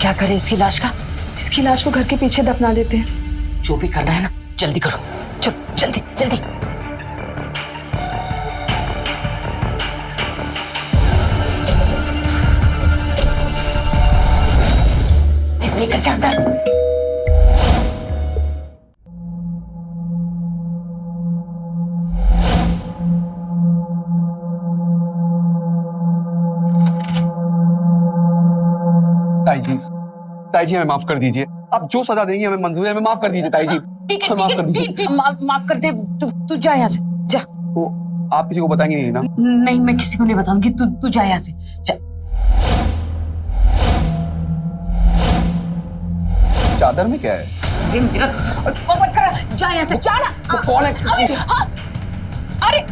क्या करें इसकी लाश का? इसकी लाश को घर के पीछे दफना देते हैं। जो भी करना है ना जल्दी करो, चलो जल्दी जल्दी। लेकर जाता ताई जी हमें माफ कर दीजिए। आप जो सजा देंगी हमें मंजूर है, हमें माफ कर दीजिए ताई जी। ठीक है, माफ कर दीजिए। माफ कर दे। तू जा यहाँ से, जा। तो आप किसी को बताएंगे नहीं ना? नहीं, मैं किसी को नहीं बताऊंगी। तू जा यहाँ से, जा। चादर में क्या है? मत कर, जा यहाँ से, जा ना। तो कौन है? अरे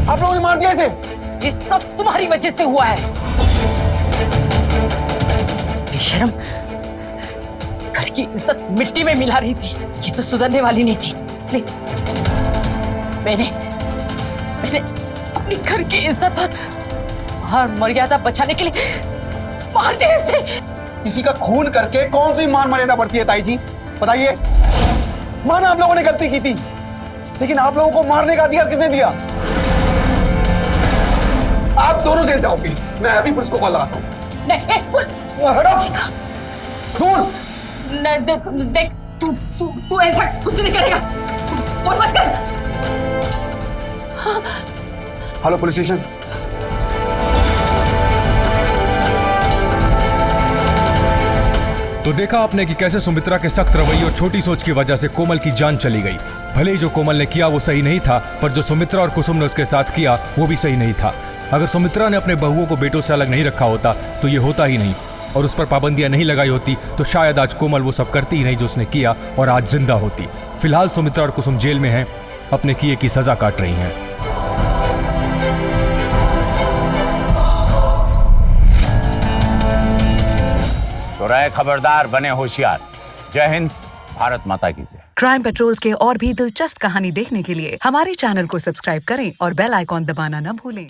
आप लोगों ने मार दिया इसे? ये सब तुम्हारी वजह से हुआ है। बेशरम, घर की इज्जत मिट्टी में मिला रही थी। ये तो सुधरने वाली नहीं थी, इसलिए मैंने अपनी घर की इज्जत और मर्यादा बचाने के लिए मार दिया इसे। किसी का खून करके कौन सी मान मर्यादा बढ़ती है ताई जी? बताइए। माना आप लोगों ने गलती की थी, लेकिन आप लोगों को मारने का अधिकार किसने दिया? आप दोनों जेल जाओगे। मैं अभी पुलिस को कॉल लगाता हूँ। नहीं, देख, तू ऐसा कुछ नहीं करेगा। फोन मत कर। Hello police station. तो देखा आपने कि कैसे सुमित्रा के सख्त रवैये और छोटी सोच की वजह से कोमल की जान चली गई। भले ही जो कोमल ने किया वो सही नहीं था, पर जो सुमित्रा और कुसुम ने उसके साथ किया वो भी सही नहीं था। अगर सुमित्रा ने अपने बहुओं को बेटों से अलग नहीं रखा होता तो ये होता ही नहीं, और उस पर पाबंदियां नहीं लगाई होती तो शायद आज कोमल वो सब करती ही नहीं जो उसने किया और आज जिंदा होती। फिलहाल सुमित्रा और कुसुम जेल में हैं, अपने किए की सजा काट रही हैं। तो रहे खबरदार, बने होशियार। जय हिंद, भारत माता की जय। क्राइम पेट्रोल्स के और भी दिलचस्प कहानी देखने के लिए हमारे चैनल को सब्सक्राइब करें और बेल आइकॉन दबाना न भूलें।